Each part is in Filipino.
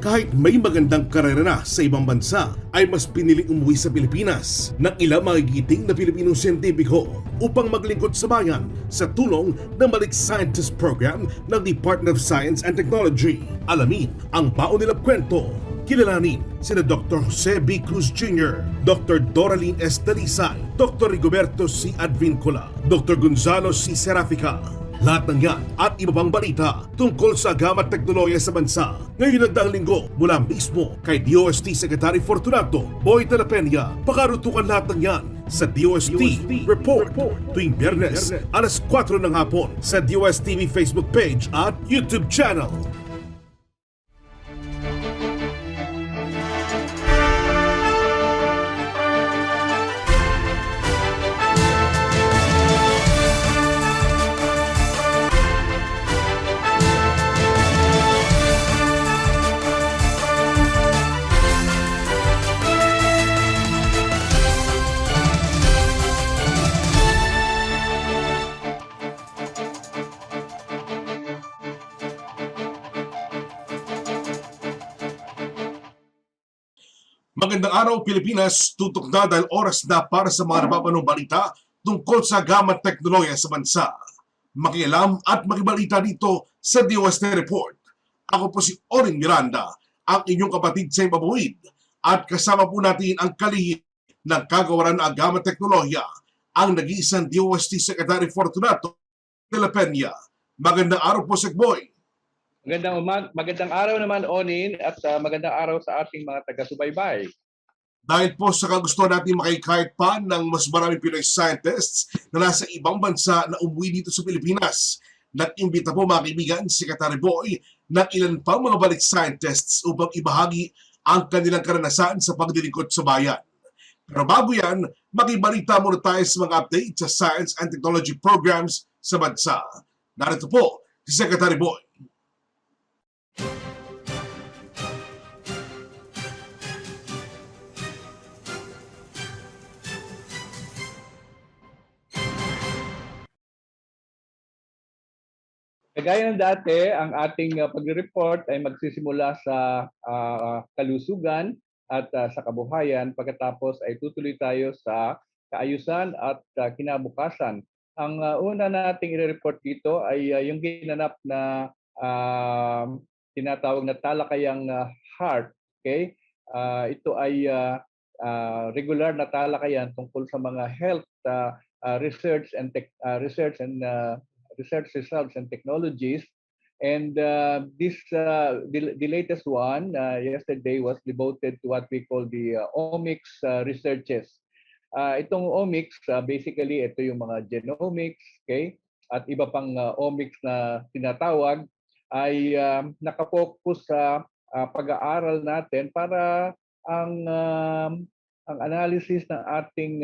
Kahit may magandang karera na sa ibang bansa, ay mas piniling umuwi sa Pilipinas ng ilang magigiting na Pilipinong siyentipiko upang maglingkod sa bayan sa tulong ng Balik Scientists program ng Department of Science and Technology. Alamin ang baon nilang kwento. Kilalanin sina Dr. Jose B. Cruz Jr., Dr. Doralyn S. Dalisay, Dr. Rigoberto C. Advincula, Dr. Gonzalo C. Serafica. Lahat ng yan at iba pang balita tungkol sa agam at teknolohiya sa bansa. Ngayon ang daang linggo mula mismo kay DOST Secretary Fortunato Boy de la Peña. Pakarutukan lahat ng yan sa DOST Report tuwing Biyernes alas 4 ng hapon sa DOST TV Facebook page at YouTube channel. Magandang araw Pilipinas, tutok na dahil oras na para sa mga napapanong balita tungkol sa agam at teknolohiya sa bansa. Makialam at makibalita dito sa DOST Report. Ako po si Orin Miranda, ang inyong kapatid sa ibabuwid, at kasama po natin ang kalihim ng kagawaran ng agam at teknolohiya, ang nag-iisang DOST Secretary Fortunato de la Peña. Magandang araw po, Sekboy. Magandang araw naman, Onin, at magandang araw sa ating mga taga-subaybay. Dahil po sa kagustuhan natin makikahit pa ng mas maraming Pinoy scientists na nasa ibang bansa na umuwi dito sa Pilipinas, nag-imbita po mga kaibigan si Secretary Boy ng ilan pang mga balik scientists upang ibahagi ang kanilang karanasan sa paglilingkod sa bayan. Pero bago yan, makibalita muna tayo sa mga update sa science and technology programs sa bansa. Narito po si Secretary Boy. Kagaya ng dati, ang ating pag-report ay magsisimula sa kalusugan at sa kabuhayan. Pagkatapos ay tutuloy tayo sa kaayusan at kinabukasan. Ang una nating i-report dito ay yung ginanap na tinatawag na talakayang heart. Okay? Ito ay regular na talakayan tungkol sa mga health research results and technologies, and the latest one yesterday was devoted to what we call the omics researches. Itong omics, basically ito yung mga genomics, okay, at iba pang omics na tinatawag, ay nakapokus sa pag-aaral natin para ang analysis ng ating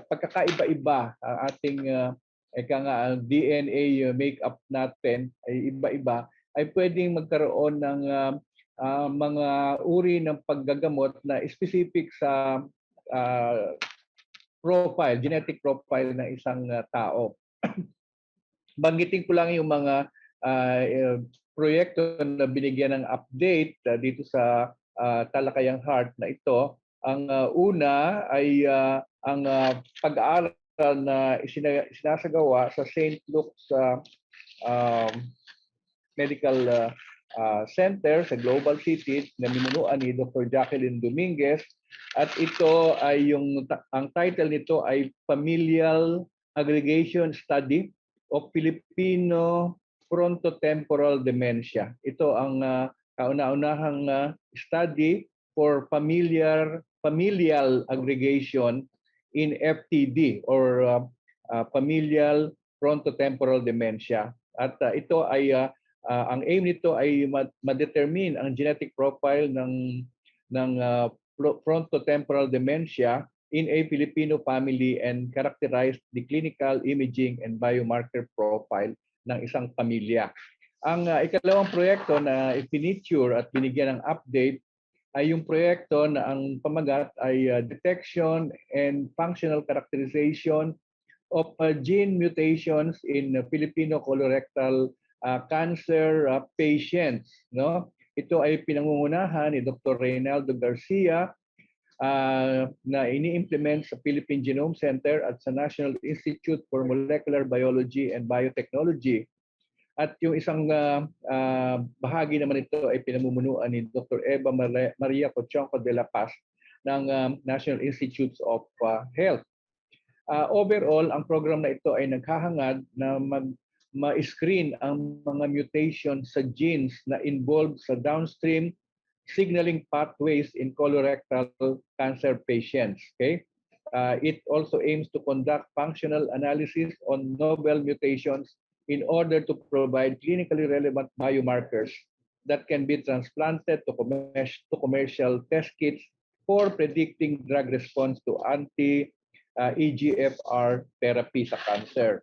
pagkakaiba-iba, ang ating ang DNA makeup natin ay iba-iba, ay pwedeng magkaroon ng mga uri ng paggagamot na specific sa profile, genetic profile ng isang tao. Banggitin ko lang yung mga proyekto na binigyan ng update dito sa talakayang heart na ito. Ang una ay ang pag-aaral na isinasagawa sa St. Luke's Medical Center sa Global City na minunuan ni Dr. Jacqueline Dominguez, at ito ay ang title nito ay Familial Aggregation Study of Filipino Frontotemporal Dementia. Ito ang kauna-unahang study for familial aggregation in FTD or familial frontotemporal dementia. At ito ay ang aim nito ay ma-determine ang genetic profile ng frontotemporal dementia in a Filipino family and characterize the clinical imaging and biomarker profile ng isang pamilya. Ang ikalawang proyekto na i-feature at binigyan ng update ay yung proyekto na ang pamagat ay detection and functional characterization of gene mutations in Filipino colorectal cancer patients. No? Ito ay pinangungunahan ni Dr. Reynaldo Garcia na ini-implement sa Philippine Genome Center at sa National Institute for Molecular Biology and Biotechnology. At yung isang bahagi naman ito ay pinamumunuan ni Dr. Eva Maria Cochonco de la Paz ng National Institutes of Health. Overall, ang program na ito ay naghahangad na ma-screen ang mga mutation sa genes na involved sa downstream signaling pathways in colorectal cancer patients. Okay? It also aims to conduct functional analysis on novel mutations in order to provide clinically relevant biomarkers that can be transplanted to commercial test kits for predicting drug response to anti-EGFR therapy sa cancer.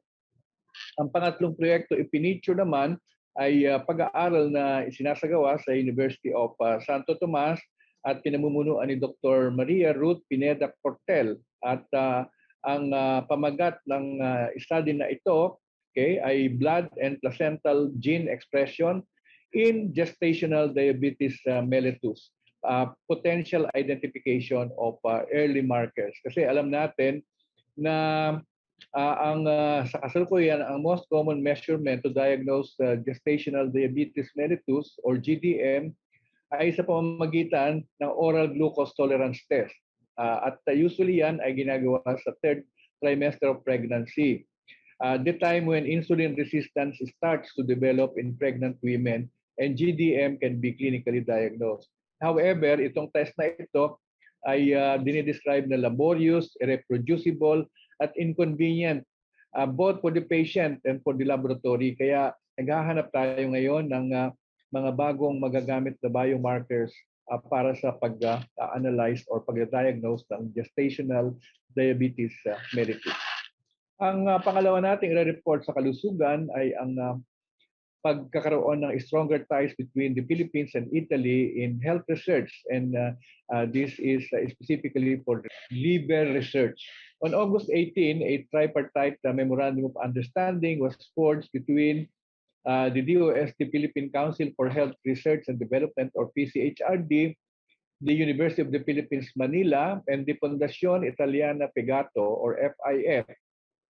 Ang pangatlong proyekto ipinitsyo naman ay pag-aaral na isinasagawa sa University of Santo Tomas at pinamumunuan ni Dr. Maria Ruth Pineda Cortel. At ang pamagat ng study na ito ay blood and placental gene expression in gestational diabetes mellitus. Potential identification of early markers. Kasi alam natin na sa kasalukuyan, ang most common measurement to diagnose gestational diabetes mellitus or GDM ay sa pamamagitan ng oral glucose tolerance test. At usually yan ay ginagawa sa third trimester of pregnancy. The time when insulin resistance starts to develop in pregnant women and GDM can be clinically diagnosed. However, itong test na ito ay dinidescribe na laborious, irreproducible, at inconvenient both for the patient and for the laboratory. Kaya naghahanap tayo ngayon ng mga bagong magagamit na biomarkers para sa pag-analyze or pag-diagnose ng gestational diabetes mellitus. Ang pangalawa nating i-report sa kalusugan ay ang pagkakaroon ng stronger ties between the Philippines and Italy in health research, and this is specifically for liver research. On August 18, a tripartite memorandum of understanding was forged between the DOST Philippine Council for Health Research and Development or PCHRD, the University of the Philippines Manila, and the Fondazione Italiana Fegato or FIF.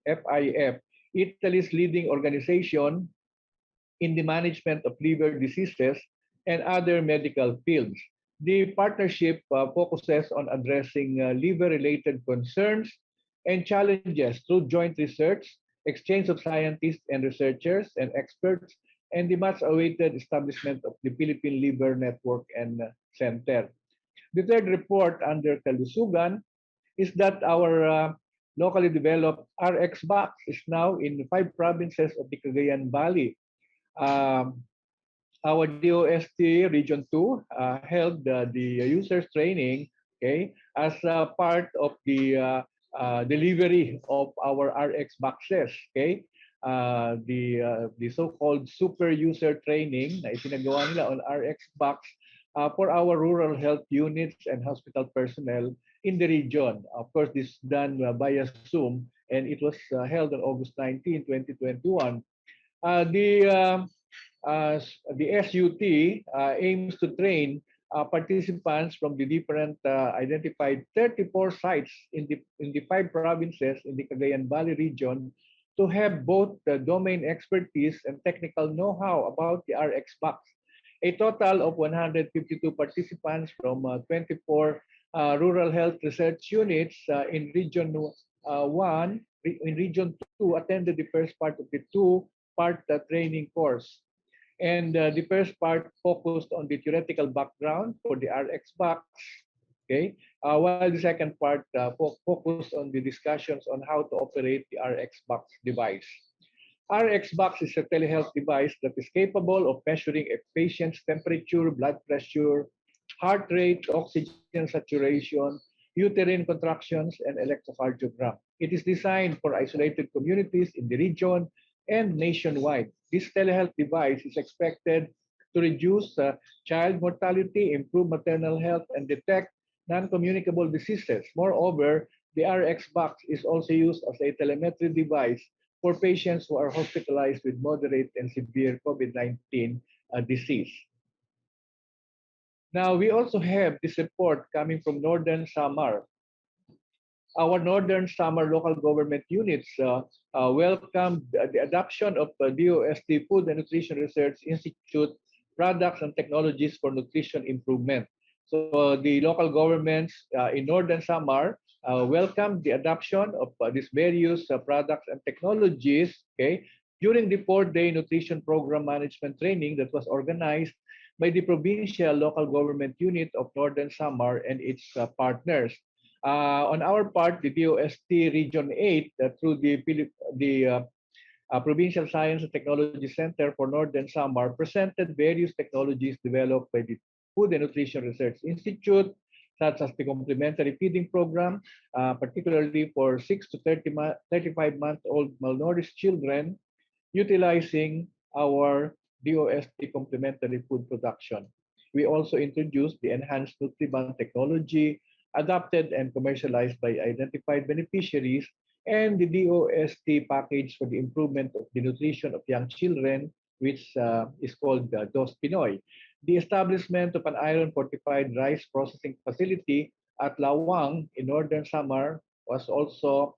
FIF, Italy's leading organization in the management of liver diseases and other medical fields. The partnership focuses on addressing liver-related concerns and challenges through joint research, exchange of scientists and researchers and experts, and the much-awaited establishment of the Philippine Liver Network and Center. The third report under Kalusugan is that our locally developed RX box is now in 5 provinces of the Cagayan Valley. Our DOST Region 2 held the users training as part of the delivery of our RX boxes. The so-called super user training na isinagawa nila on RX box for our rural health units and hospital personnel in the region. Of course, this is done via Zoom, and it was held on August 19, 2021. The SUT aims to train participants from the different identified 34 sites in the 5 provinces in the Cagayan Valley region to have both the domain expertise and technical know-how about the RX box. A total of 152 participants from 24 rural health research units in Region 1, in Region 2 attended the first part of the 2-part training course. And the first part focused on the theoretical background for the RX box, while the second part focused on the discussions on how to operate the RX box device. RX box is a telehealth device that is capable of measuring a patient's temperature, blood pressure, heart rate, oxygen saturation, uterine contractions, and electrocardiogram. It is designed for isolated communities in the region and nationwide. This telehealth device is expected to reduce child mortality, improve maternal health, and detect non-communicable diseases. Moreover, the RX box is also used as a telemetry device for patients who are hospitalized with moderate and severe COVID-19 disease. Now, we also have this report coming from Northern Samar. Our Northern Samar local government units welcomed the adoption of DOST Food and Nutrition Research Institute products and technologies for nutrition improvement. So the local governments in Northern Samar welcomed the adoption of these various products and technologies, okay, during the 4-day nutrition program management training that was organized by the provincial local government unit of Northern Samar and its partners. On our part, the DOST Region 8, through the Provincial Science and Technology Center for Northern Samar, presented various technologies developed by the Food and Nutrition Research Institute, such as the complementary feeding program, particularly for 6 to 35-month-old malnourished children, utilizing our DOST complementary food production. We also introduced the enhanced Nutriban technology, adopted and commercialized by identified beneficiaries, and the DOST package for the improvement of the nutrition of young children, which is called DOST Pinoy. The establishment of an iron-fortified rice processing facility at Lawang in Northern Samar was also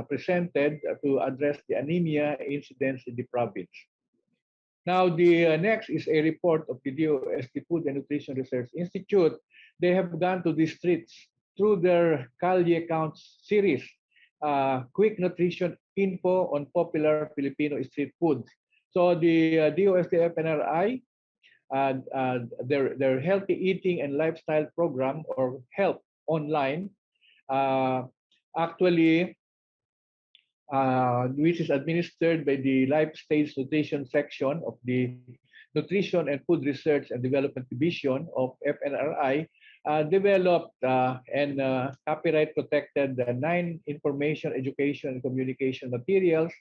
presented to address the anemia incidence in the province. Now, the next is a report of the DOST Food and Nutrition Research Institute. They have gone to the streets through their Kalye Counts series, quick nutrition info on popular Filipino street foods. So the DOST FNRI, their Healthy Eating and Lifestyle Program, or HELP Online, actually, which is administered by the Life Stage Nutrition section of the Nutrition and Food Research and Development Division of FNRI, developed and copyright protected 9 information, education, and communication materials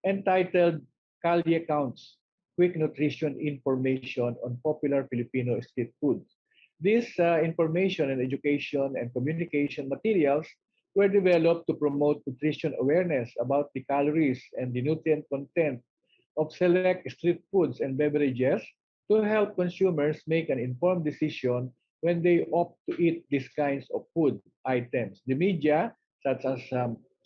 entitled Kalye Counts, Quick Nutrition Information on Popular Filipino Street Foods. These information and education and communication materials were developed to promote nutrition awareness about the calories and the nutrient content of select street foods and beverages to help consumers make an informed decision when they opt to eat these kinds of food items. The media, such as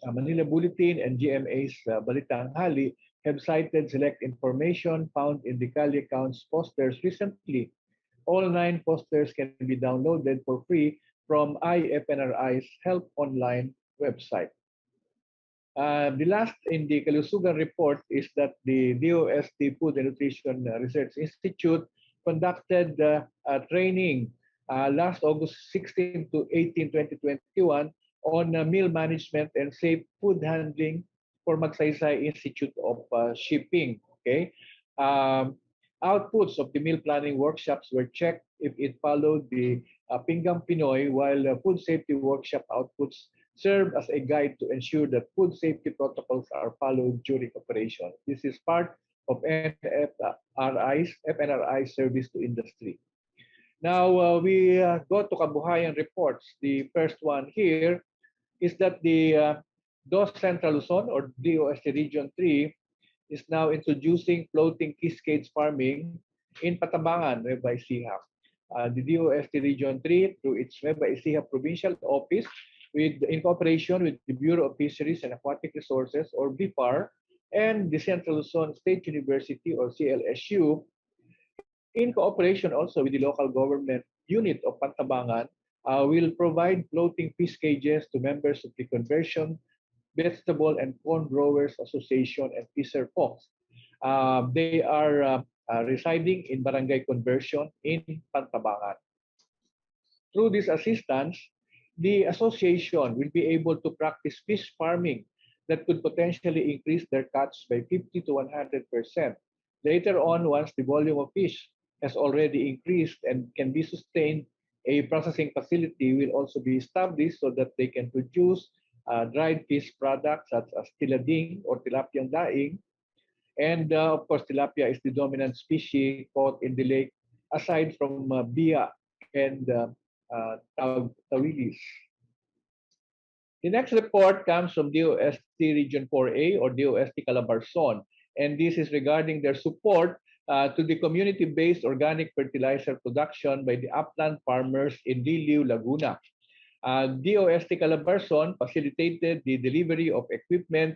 Manila Bulletin and GMA's Balik Scientists, have cited select information found in the Kalye Counts posters recently. All 9 posters can be downloaded for free from IFNRI's Help Online website. The last in the Kalusugan report is that the DOST Food and Nutrition Research Institute conducted a training last August 16 to 18, 2021 on meal management and safe food handling for Magsaysay Institute of Shipping. Okay, outputs of the meal planning workshops were checked if it followed the Pinggang Pinoy, while food safety workshop outputs serve as a guide to ensure that food safety protocols are followed during operation. This is part of FNRI's service to industry. Now, we go to Kabuhayan reports. The first one here is that the DOST Central Luzon, or DOST Region 3, is now introducing floating cascades farming in Patambangan, Nueva Ecija. The DOST Region 3, through its Nueva Ecija Provincial Office, in cooperation with the Bureau of Fisheries and Aquatic Resources, or BIFAR, and the Central Luzon State University, or CLSU, in cooperation also with the local government unit of Pantabangan, will provide floating fish cages to members of the Conversion Vegetable and Corn Growers Association and fisher folks. They are residing in Barangay Conversion in Pantabangan. Through this assistance, the association will be able to practice fish farming that could potentially increase their catch by 50 to 100%. Later on, once the volume of fish has already increased and can be sustained, a processing facility will also be established so that they can produce dried fish products such as tilading or tilapiang daing. And of course, tilapia is the dominant species caught in the lake, aside from bia and tawilis. The next report comes from DOST Region 4A or DOST Calabarzon, and this is regarding their support to the community-based organic fertilizer production by the upland farmers in Liliu, Laguna. DOST Calabarzon facilitated the delivery of equipment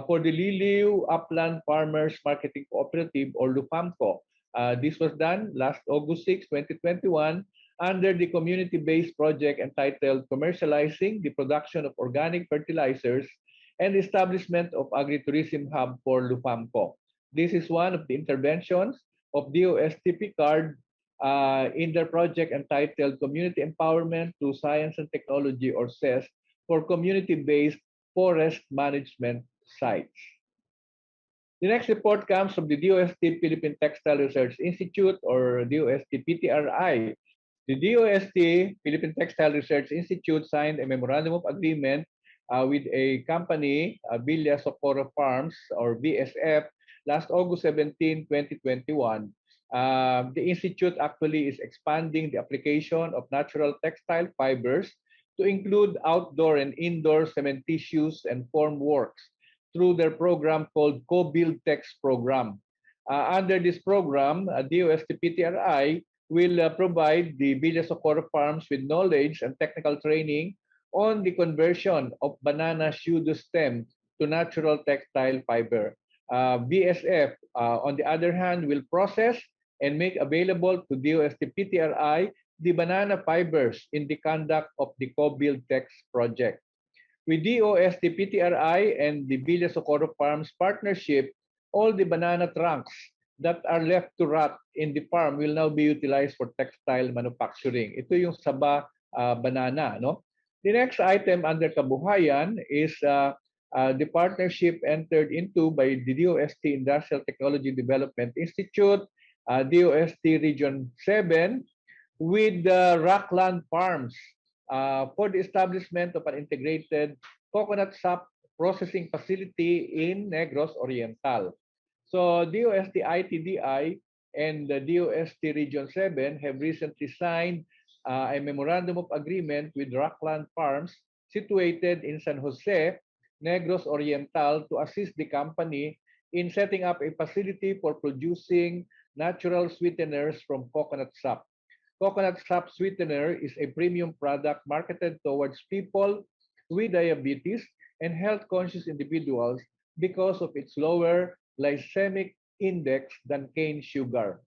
for the Liliu Upland Farmers Marketing Cooperative or LUFAMCO. This was done last August 6, 2021 under the community-based project entitled Commercializing the Production of Organic Fertilizers and the Establishment of Agritourism Hub for LUFAMCO. This is one of the interventions of DOST Picard in their project entitled Community Empowerment Through Science and Technology or CES for community-based forest management sites. The next report comes from the DOST Philippine Textile Research Institute or DOST PTRI. The DOST Philippine Textile Research Institute signed a memorandum of agreement with a company, Villa Socorro Farms or VSF, last August 17, 2021. The institute actually is expanding the application of natural textile fibers to include outdoor and indoor cementitious and form works through their program called Co-Build Text Program. Under this program, DOST PTRI will provide the Villa Socorro Farms with knowledge and technical training on the conversion of banana pseudostem to natural textile fiber. BSF, on the other hand, will process and make available to DOST PTRI the banana fibers in the conduct of the Co-Build Text project. With DOST PTRI and the Villa Socorro Farms partnership, all the banana trunks that are left to rot in the farm will now be utilized for textile manufacturing. Ito yung saba banana, no? The next item under kabuhayan is the partnership entered into by the DOST Industrial Technology Development Institute, DOST Region 7, with the Rockland Farms for the establishment of an integrated coconut sap processing facility in Negros Oriental. So DOST ITDI and the DOST Region 7 have recently signed a memorandum of agreement with Rockland Farms situated in San Jose, Negros Oriental to assist the company in setting up a facility for producing natural sweeteners from coconut sap. Coconut sap sweetener is a premium product marketed towards people with diabetes and health-conscious individuals because of its lower glycemic index than cane sugar.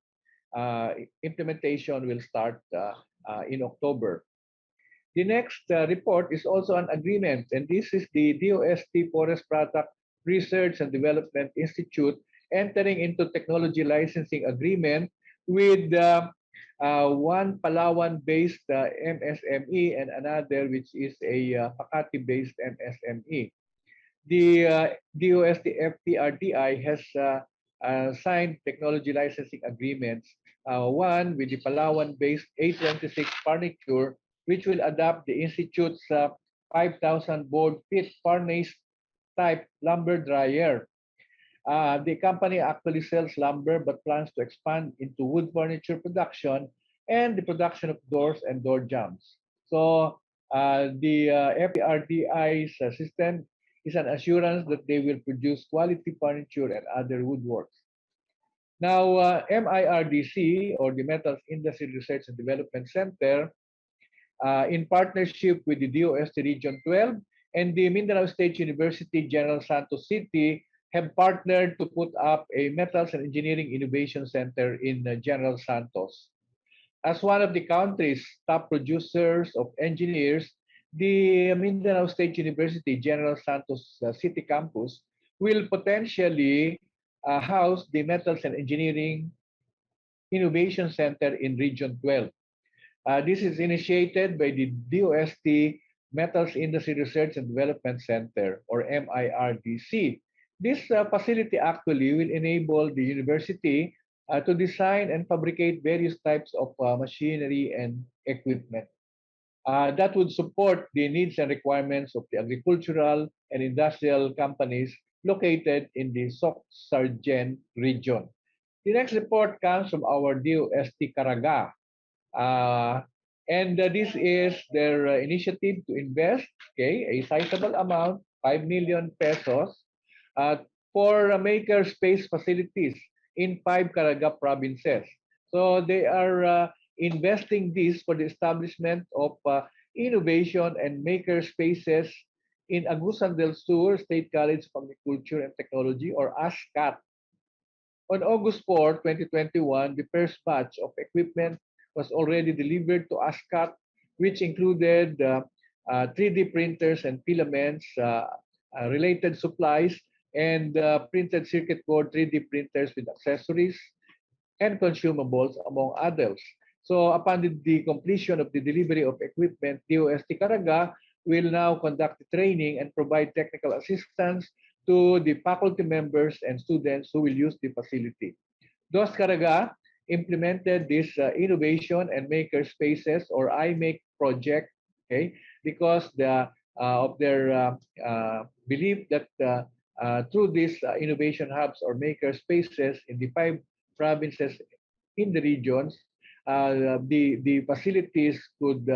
Implementation will start in October. The next report is also an agreement, and this is the DOST Forest Product Research and Development Institute entering into technology licensing agreement with one Palawan-based MSME and another which is a Makati-based MSME. The DOST FPRDI has signed technology licensing agreements, one with the Palawan-based A26 Furniture, which will adopt the Institute's 5,000 board feet furnace type lumber dryer. The company actually sells lumber but plans to expand into wood furniture production and the production of doors and door jambs. So the FPRDI's system is an assurance that they will produce quality furniture and other woodworks. Now, MIRDC, or the Metals Industry Research and Development Center, in partnership with the DOST Region 12 and the Mindanao State University General Santos City, have partnered to put up a Metals and Engineering Innovation Center in General Santos. As one of the country's top producers of engineers, the Mindanao State University General Santos City campus will potentially house the Metals and Engineering Innovation Center in Region 12. This is initiated by the DOST Metals Industry Research and Development Center, or MIRDC. This facility actually will enable the university to design and fabricate various types of machinery and equipment. That would support the needs and requirements of the agricultural and industrial companies located in the Soc-Sargen region. The next report comes from our DOST Caraga. And this is their initiative to invest, okay, a sizable amount, 5 million pesos, for maker space facilities in 5 provinces. So they are investing this for the establishment of innovation and maker spaces in Agusan del Sur State College of Agriculture and Technology, or ASCAT. On August 4, 2021, the first batch of equipment was already delivered to ASCAT, which included 3D printers and filaments, related supplies, and printed circuit board 3D printers with accessories and consumables, among others. So upon the completion of the delivery of equipment, DOST Caraga will now conduct the training and provide technical assistance to the faculty members and students who will use the facility. DOST Caraga implemented this innovation and maker spaces, or iMake project, okay, because of their belief that through these innovation hubs or maker spaces in the 5 provinces in the regions, the facilities could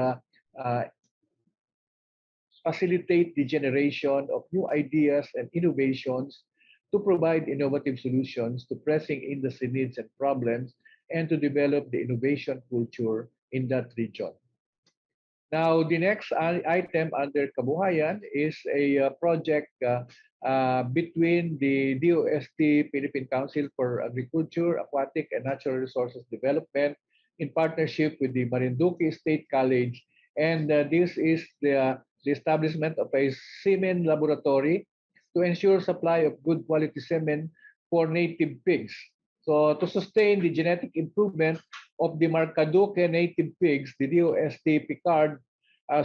facilitate the generation of new ideas and innovations to provide innovative solutions to pressing industry needs and problems, and to develop the innovation culture in that region. Now, the next item under Kabuhayan is a project between the DOST Philippine Council for Agriculture, Aquatic, and Natural Resources Development in partnership with the Marinduque State College. And this is the establishment of a semen laboratory to ensure supply of good quality semen for native pigs. So to sustain the genetic improvement of the Marcaduque native pigs, the DOST Picard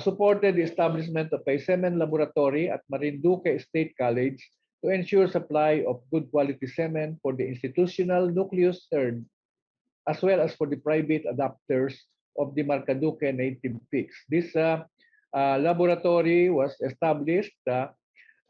supported the establishment of a semen laboratory at Marinduque State College to ensure supply of good quality semen for the institutional nucleus herd, as well as for the private adopters of the Marcaduque native pigs. This laboratory was established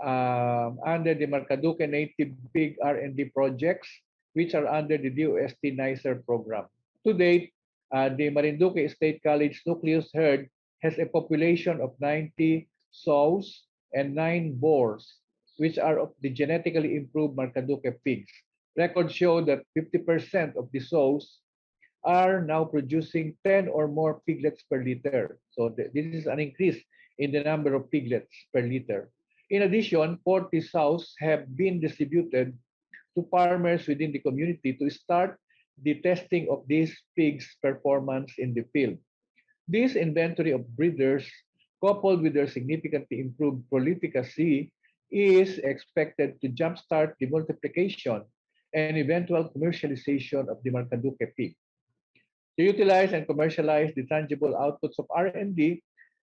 under the Marcaduque Native Pig R&D projects, which are under the DOST NICER program. To date, the Marinduque State College nucleus herd has a population of 90 sows and 9 boars, which are of the genetically improved Marcaduque pigs. Records show that 50% of the sows are now producing 10 or more piglets per liter. So this is an increase in the number of piglets per liter. In addition, 40 sows have been distributed to farmers within the community to start the testing of these pigs' performance in the field. This inventory of breeders, coupled with their significantly improved prolificacy, is expected to jumpstart the multiplication and eventual commercialization of the Marcaduque pig. To utilize and commercialize the tangible outputs of R&D,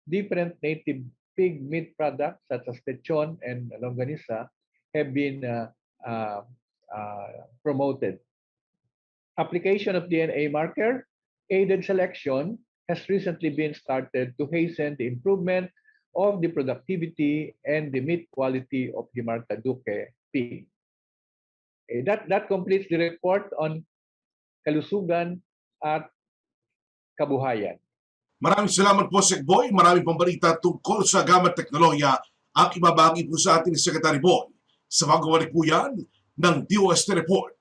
different native pig meat products such as lechon and longanisa have been promoted. Application of DNA marker aided selection has recently been started to hasten the improvement of the productivity and the meat quality of the Marcaduque pig. That completes the report on kalusugan at kabuhayan. Maraming salamat po, Sec Boy. Maraming pambalita tungkol sa gamit teknolohiya ang ibabagi po sa atin ni Secretary Boy sa magawalik po yan ng DOST Report.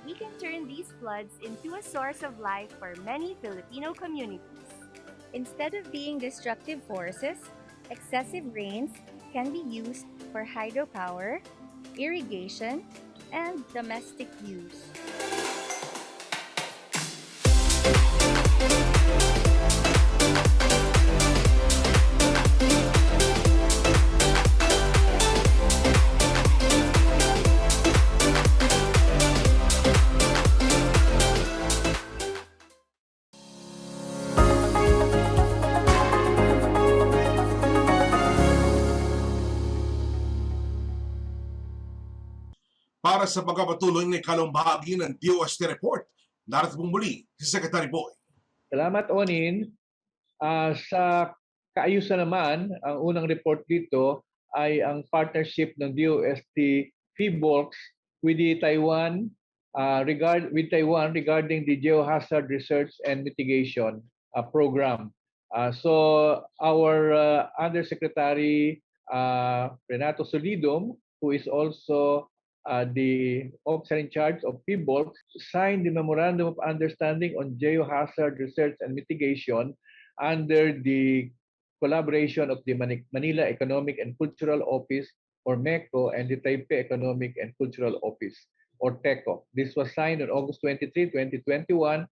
We can turn these floods into a source of life for many Filipino communities. Instead of being destructive forces, excessive rains can be used for hydropower, irrigation, and domestic use. para sa pagpapatuloy ng ikalawang bahagi ng DOST report. Narito pong muli si Secretary Boy. Salamat, Onin. Sa kaayusan naman, ang unang report dito ay ang partnership ng DOST PHIVOLCS with the Taiwan regarding the Geohazard Research and Mitigation program. So our Undersecretary Renato Solidum, who is also the officer in charge of PHIVOLCS, signed the Memorandum of Understanding on Geohazard Research and Mitigation under the collaboration of the Manila Economic and Cultural Office, or MECO, and the Taipei Economic and Cultural Office, or TECO. This was signed on August 23, 2021,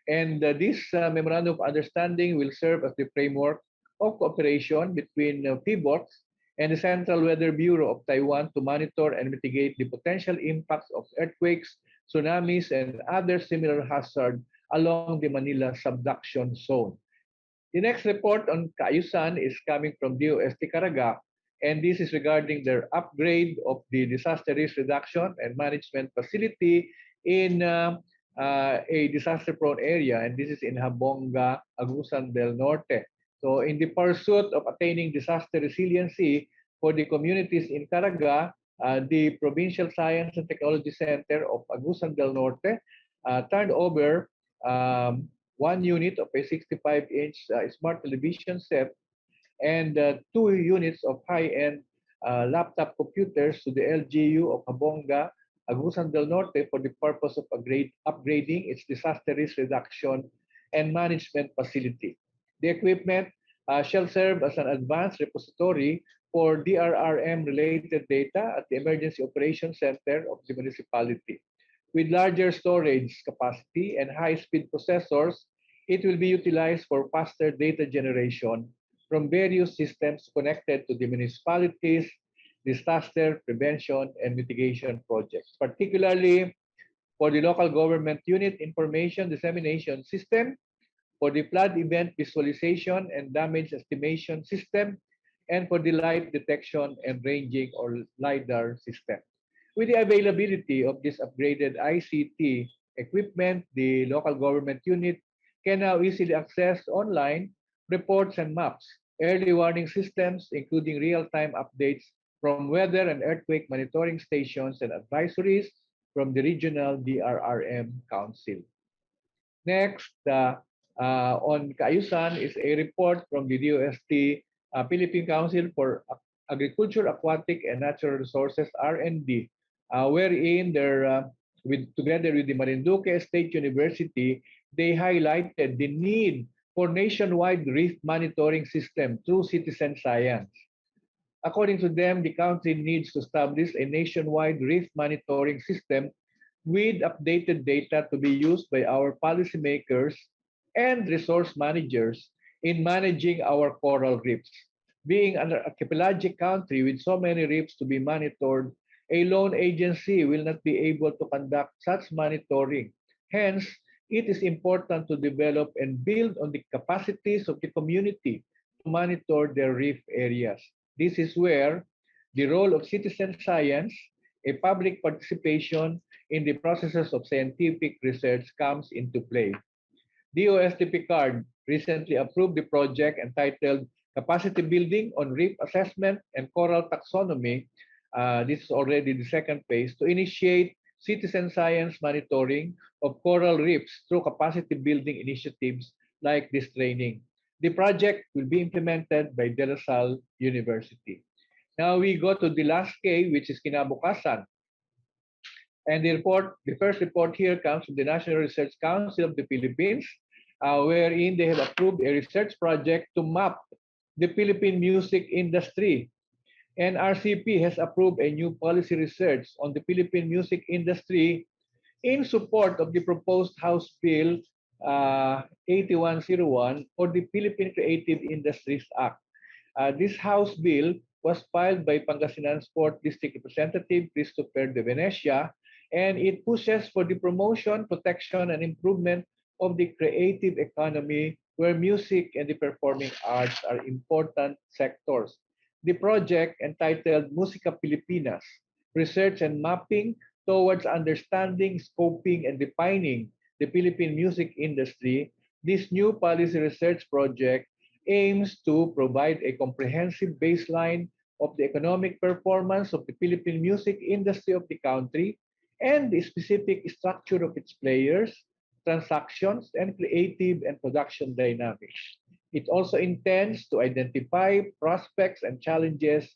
and this Memorandum of Understanding will serve as the framework of cooperation between PHIVOLCS and the Central Weather Bureau of Taiwan to monitor and mitigate the potential impacts of earthquakes, tsunamis, and other similar hazards along the Manila subduction zone. The next report on kaayusan is coming from DOST Caraga, and this is regarding their upgrade of the disaster risk reduction and management facility in a disaster-prone area, and this is in Habonga, Agusan del Norte. So in the pursuit of attaining disaster resiliency for the communities in Caraga, the Provincial Science and Technology Center of Agusan del Norte turned over one unit of a 65-inch smart television set and 2 units of high-end laptop computers to the LGU of Habonga, Agusan del Norte for the purpose of upgrading its disaster risk reduction and management facility. The equipment shall serve as an advanced repository for DRRM-related data at the Emergency Operations Center of the municipality. With larger storage capacity and high-speed processors, it will be utilized for faster data generation from various systems connected to the municipalities' disaster prevention and mitigation projects, particularly for the local government unit information dissemination system, for the flood event visualization and damage estimation system, and for the light detection and ranging or LiDAR system. With the availability of this upgraded ICT equipment, the local government unit can now easily access online reports and maps, early warning systems, including real-time updates from weather and earthquake monitoring stations and advisories from the regional DRRM Council. Next, on kaayusan is a report from the DOST Philippine Council for Agriculture, Aquatic, and Natural Resources (R&D), wherein together with the Marinduque State University, they highlighted the need for nationwide reef monitoring system through citizen science. According to them, the country needs to establish a nationwide reef monitoring system with updated data to be used by our policymakers and resource managers in managing our coral reefs. Being an archipelagic country with so many reefs to be monitored, a lone agency will not be able to conduct such monitoring. Hence, it is important to develop and build on the capacities of the community to monitor their reef areas. This is where the role of citizen science, a public participation in the processes of scientific research comes into play. DOST Picard recently approved the project entitled Capacity Building on Reef Assessment and Coral Taxonomy. This is already the second phase to initiate citizen science monitoring of coral reefs through capacity building initiatives like this training. The project will be implemented by De La Salle University. Now we go to the last K, which is kinabukasan. And the first report here comes from the National Research Council of the Philippines, wherein they have approved a research project to map the Philippine music industry. And RCP has approved a new policy research on the Philippine music industry in support of the proposed House Bill 8101 for the Philippine Creative Industries Act. This House Bill was filed by Pangasinan's 4th District Representative Christopher de Venecia, and it pushes for the promotion, protection, and improvement of the creative economy where music and the performing arts are important sectors. The project, entitled Música Pilipinas, Research and Mapping towards understanding, scoping, and defining the Philippine music industry, this new policy research project aims to provide a comprehensive baseline of the economic performance of the Philippine music industry of the country and the specific structure of its players, transactions, and creative and production dynamics. It also intends to identify prospects and challenges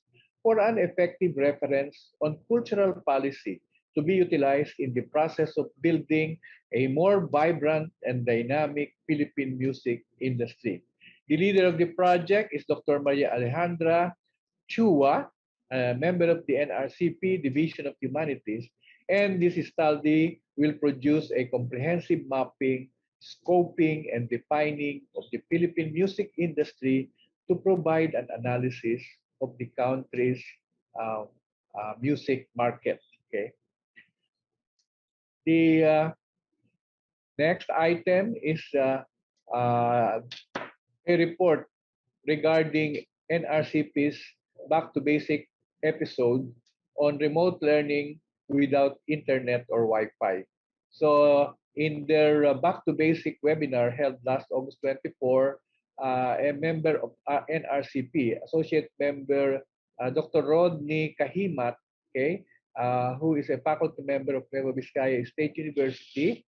for an effective reference on cultural policy to be utilized in the process of building a more vibrant and dynamic Philippine music industry. The leader of the project is Dr. Maria Alejandra Chua, a member of the NRCP Division of Humanities, and this study will produce a comprehensive mapping, scoping, and defining of the Philippine music industry to provide an analysis of the country's uh, music market. Okay. The next item is a report regarding NRCP's Back to Basic episode on remote learning without internet or Wi-Fi. So in their Back to Basic webinar held last August 24, a member of NRCP, Associate Member Dr. Rodney Kahimat, okay, who is a faculty member of Nueva Vizcaya State University,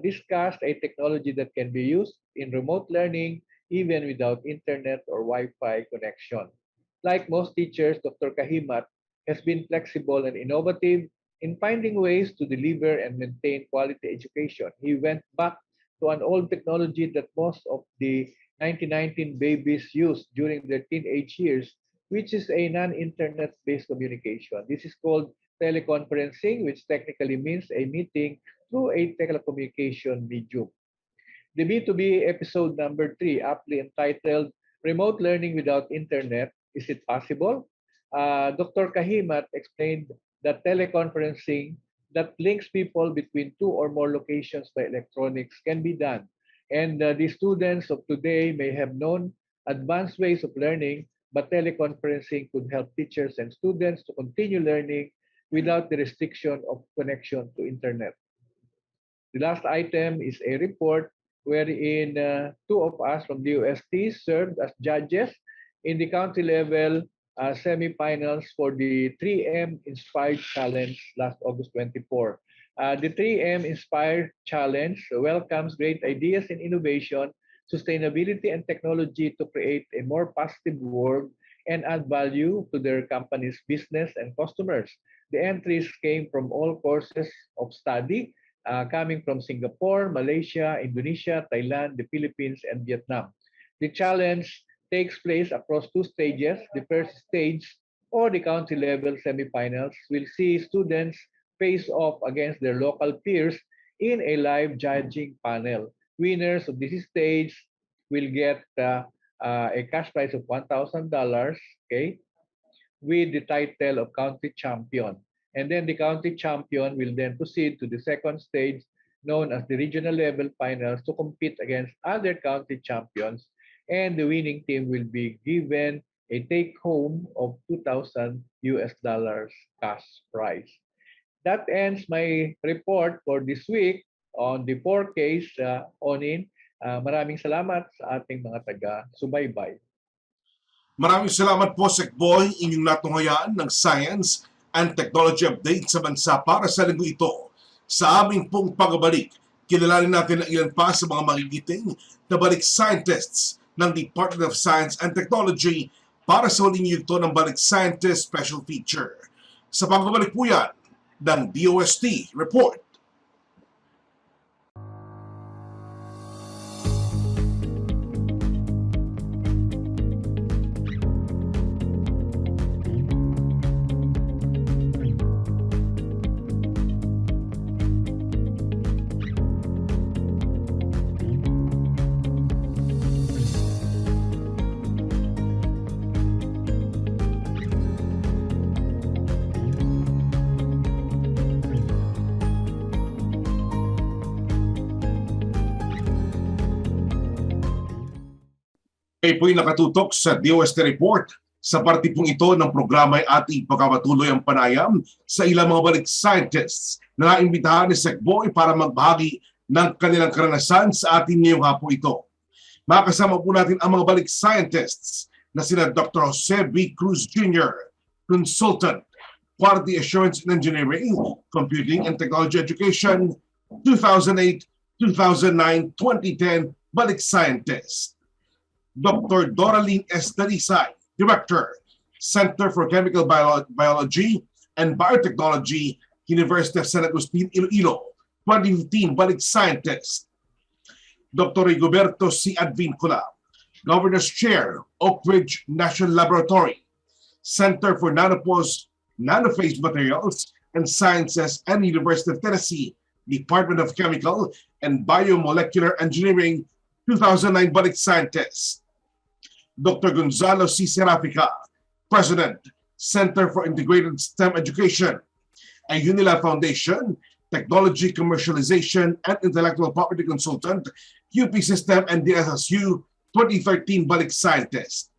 discussed a technology that can be used in remote learning even without internet or Wi-Fi connection. Like most teachers, Dr. Kahimat has been flexible and innovative in finding ways to deliver and maintain quality education. He went back to an old technology that most of the 1919 babies used during their teenage years, which is a non-internet-based communication. This is called teleconferencing, which technically means a meeting through a telecommunication medium. The B2B episode number 3, aptly entitled Remote Learning Without Internet, Is It Possible? Dr. Kahimat explained that teleconferencing that links people between two or more locations by electronics can be done. And the students of today may have known advanced ways of learning, but teleconferencing could help teachers and students to continue learning without the restriction of connection to internet. The last item is a report wherein two of us from the DOST served as judges in the county level semifinals for the 3M Inspired Challenge last August 24. The 3M Inspired Challenge welcomes great ideas in innovation, sustainability, and technology to create a more positive world and add value to their company's business and customers. The entries came from all courses of study, coming from Singapore, Malaysia, Indonesia, Thailand, the Philippines, and Vietnam. The challenge takes place across two stages. The first stage, or the county level semifinals, will see students face off against their local peers in a live judging panel. Winners of this stage will get a cash prize of $1,000, okay, with the title of county champion. And then the county champion will then proceed to the second stage, known as the regional level finals, to compete against other county champions. And the winning team will be given a take-home of $2,000 cash prize. That ends my report for this week on the 4 case Onin. Maraming salamat sa ating mga taga-subaybay. Maraming salamat po, Sec Boy, inyong natunghayan ng Science and Technology Update sa bansa para sa linggo ito. Sa aming pong pagbabalik, kilalanin natin ang ilan pa sa mga magigiting na Balik Scientists ng Department of Science and Technology para sa huling yugto ng Balik Scientist Special Feature. Sa pagbabalik po yan ng DOST Report. Kayo po'y nakatutok sa DOST Report Sa parte pong ito ng programa ay ating pagkapatuloy ang panayam sa ilang mga Balik Scientists na naimbitahan ni Sec Boy para magbahagi ng kanilang karanasan sa ating ngayong hapon ito. Makasama po natin ang mga Balik Scientists na sina Dr. Jose B. Cruz Jr., Consultant, Quality Assurance and Engineering, Computing and Technology Education, 2008, 2009, 2010 Balik Scientist. Dr. Doraline S. Dalisay, Director, Center for Chemical Biology and Biotechnology, University of San Agustin, Iloilo, 2015 Balik Scientist. Dr. Rigoberto C. Advincula, Governor's Chair, Oak Ridge National Laboratory, Center for Nanophase Materials and Sciences and University of Tennessee, Department of Chemical and Biomolecular Engineering, 2009 Balik Scientist. Dr. Gonzalo C. Serafica, President, Center for Integrated STEM Education, a UNILA Foundation, Technology Commercialization and Intellectual Property Consultant, UP System and DSSU, 2013 Balik Scientist.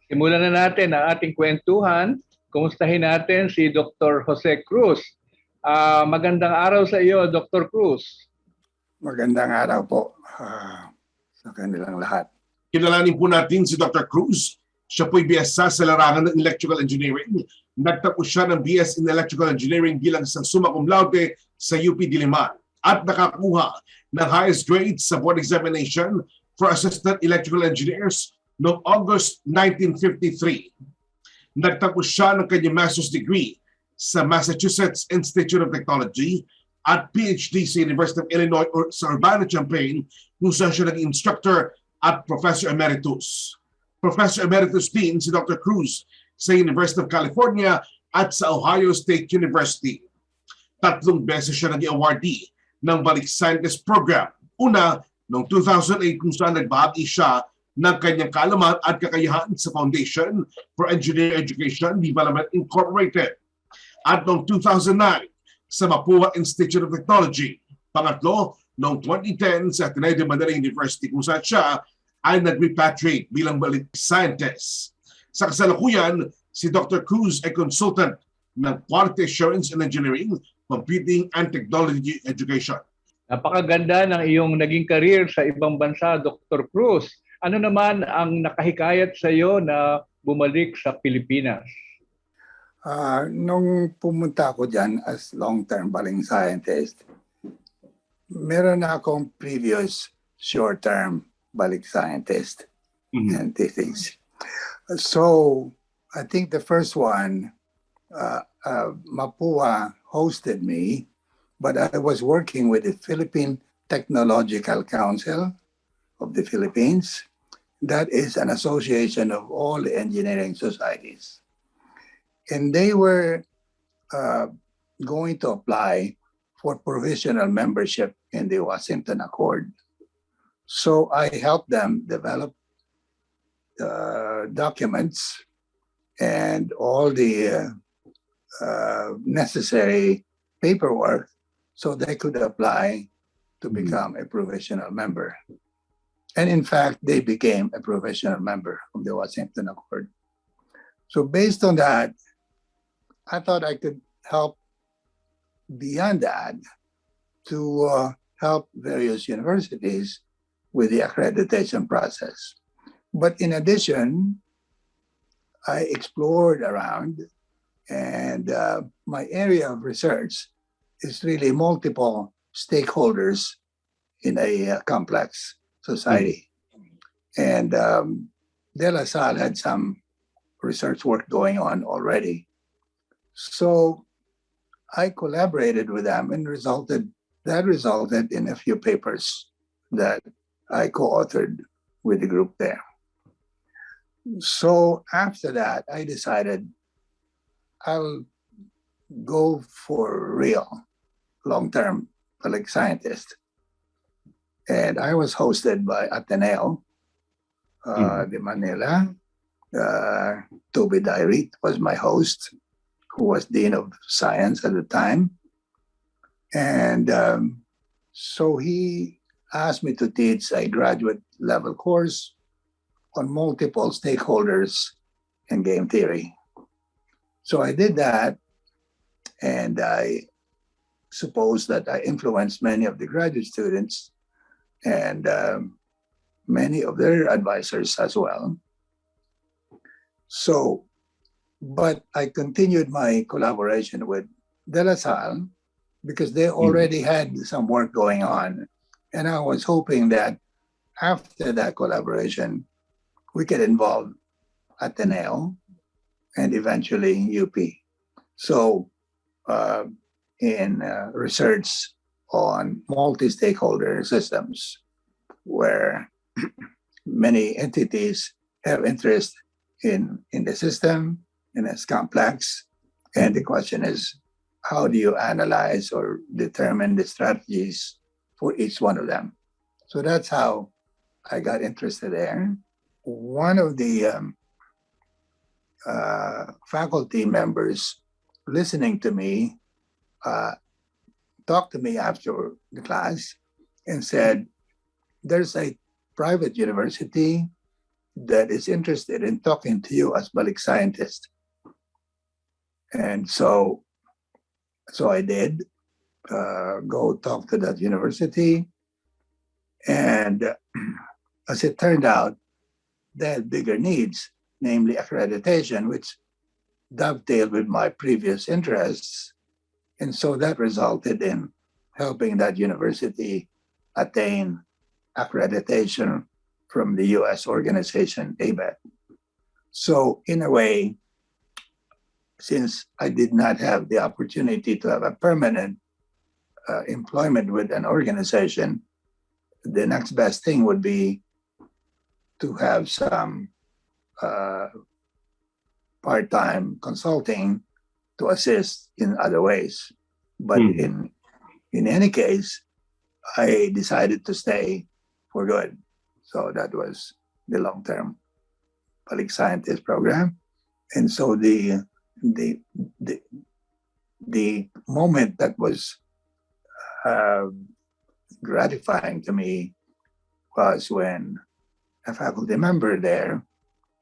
Simulan na natin ang ating kwentuhan. Kumustahin natin si Dr. Jose Cruz. Magandang araw sa iyo, Dr. Cruz. Magandang araw po sa kanilang lahat. Kilalanin po natin si Dr. Cruz. Siya po'y BS sa larangan ng Electrical Engineering. Nagtapos siya ng BS in Electrical Engineering bilang isang summa cum laude sa UP Diliman at nakakuha ng highest grade sa board examination for Assistant Electrical Engineers noong August 1953. Nagtapos siya ng kanyang master's degree sa Massachusetts Institute of Technology at PhD sa University of Illinois sa Urbana-Champaign kung saan siya naging instructor at Professor Emeritus. Professor Emeritus din si Dr. Cruz sa University of California at sa Ohio State University. 3 beses siya naging awardee ng Balik Scientist Program. Una, noong 2008 kung saan nagbahagi siya ng kanyang kaalaman at kakayahan sa Foundation for Engineering Education Development Incorporated. At noong 2009 sa Mapua Institute of Technology. Pangatlo, noong 2010 sa Ateneo de Manila University kung saan siya ay nag-repatriate bilang Balik Scientist. Sa kasalukuyan, si Dr. Cruz ay consultant ng Quality Assurance and Engineering, Computing and Technology Education. Napakaganda ng iyong naging career sa ibang bansa, Dr. Cruz. Ano naman ang nakahikayat sa iyo na bumalik sa Pilipinas? Nung pumunta ako dyan as long-term Balik Scientist, meron na akong previous short-term Balik Scientist and these things. So, I think the first one, Mapua hosted me, but I was working with the Philippine Technological Council of the Philippines. That is an association of all the engineering societies. And they were going to apply for provisional membership in the Washington Accord. So I helped them develop documents and all the necessary paperwork so they could apply to become a provisional member. And in fact, they became a provisional member of the Washington Accord. So based on that, I thought I could help beyond that to help various universities with the accreditation process. But in addition, I explored around, and my area of research is really multiple stakeholders in a complex society. And De La Salle had some research work going on already. So I collaborated with them and that resulted in a few papers that I co-authored with the group there. So after that, I decided I'll go for real long-term Balik Scientist. And I was hosted by Ateneo de Manila. Toby Dairit was my host, who was Dean of Science at the time. And so he asked me to teach a graduate level course on multiple stakeholders and game theory. So I did that, and I suppose that I influenced many of the graduate students and many of their advisors as well. So, but I continued my collaboration with De La Salle because they already had some work going on. And I was hoping that after that collaboration, we could involve Ateneo and eventually UP. So in research on multi-stakeholder systems where many entities have interest in the system, and it's complex. And the question is, how do you analyze or determine the strategies for each one of them? So that's how I got interested there. One of the faculty members listening to me talked to me after the class and said, there's a private university that is interested in talking to you as Balik Scientist. And so I did go talk to that university. And as it turned out, they had bigger needs, namely accreditation, which dovetailed with my previous interests. And so that resulted in helping that university attain accreditation from the US organization ABET. So in a way, since I did not have the opportunity to have a permanent employment with an organization, the next best thing would be to have some part-time consulting to assist in other ways. But in any case, I decided to stay for good. So that was the long-term Balik Scientist program. And so the moment that was gratifying to me was when a faculty member there,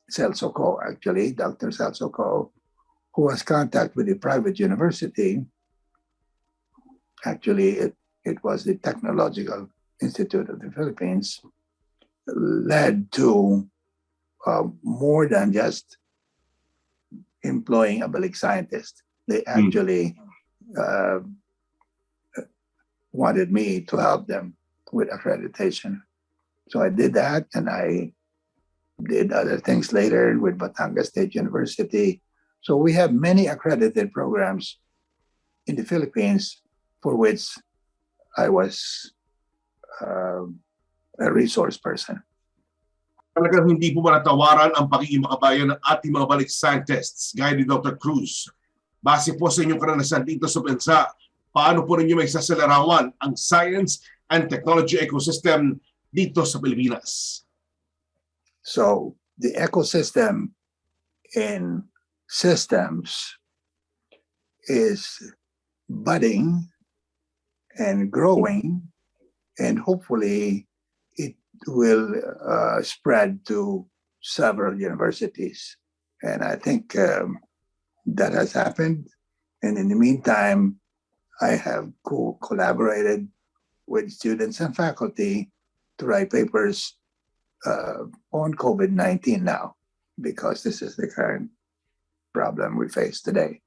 Celso Co, actually, Dr. Celso Co, who was contact with a private university. Actually, it was the Technological Institute of the Philippines, led to more than just employing a Balik Scientist. They actually wanted me to help them with accreditation. So I did that, and I did other things later with Batangas State University. So we have many accredited programs in the Philippines for which I was a resource person. Talagang hindi po manatawaran ang pagiging makabayan ng ating mga Balik Scientists, gaya ni Dr. Cruz. Base po sa inyong karanasan dito sa bansa, paano po ninyo may sasalarawan ang science and technology ecosystem dito sa Pilipinas? So the ecosystem in systems is budding and growing, and hopefully it will spread to several universities. And I think that has happened. And in the meantime, I have collaborated with students and faculty to write papers on COVID-19 now, because this is the current problem we face today.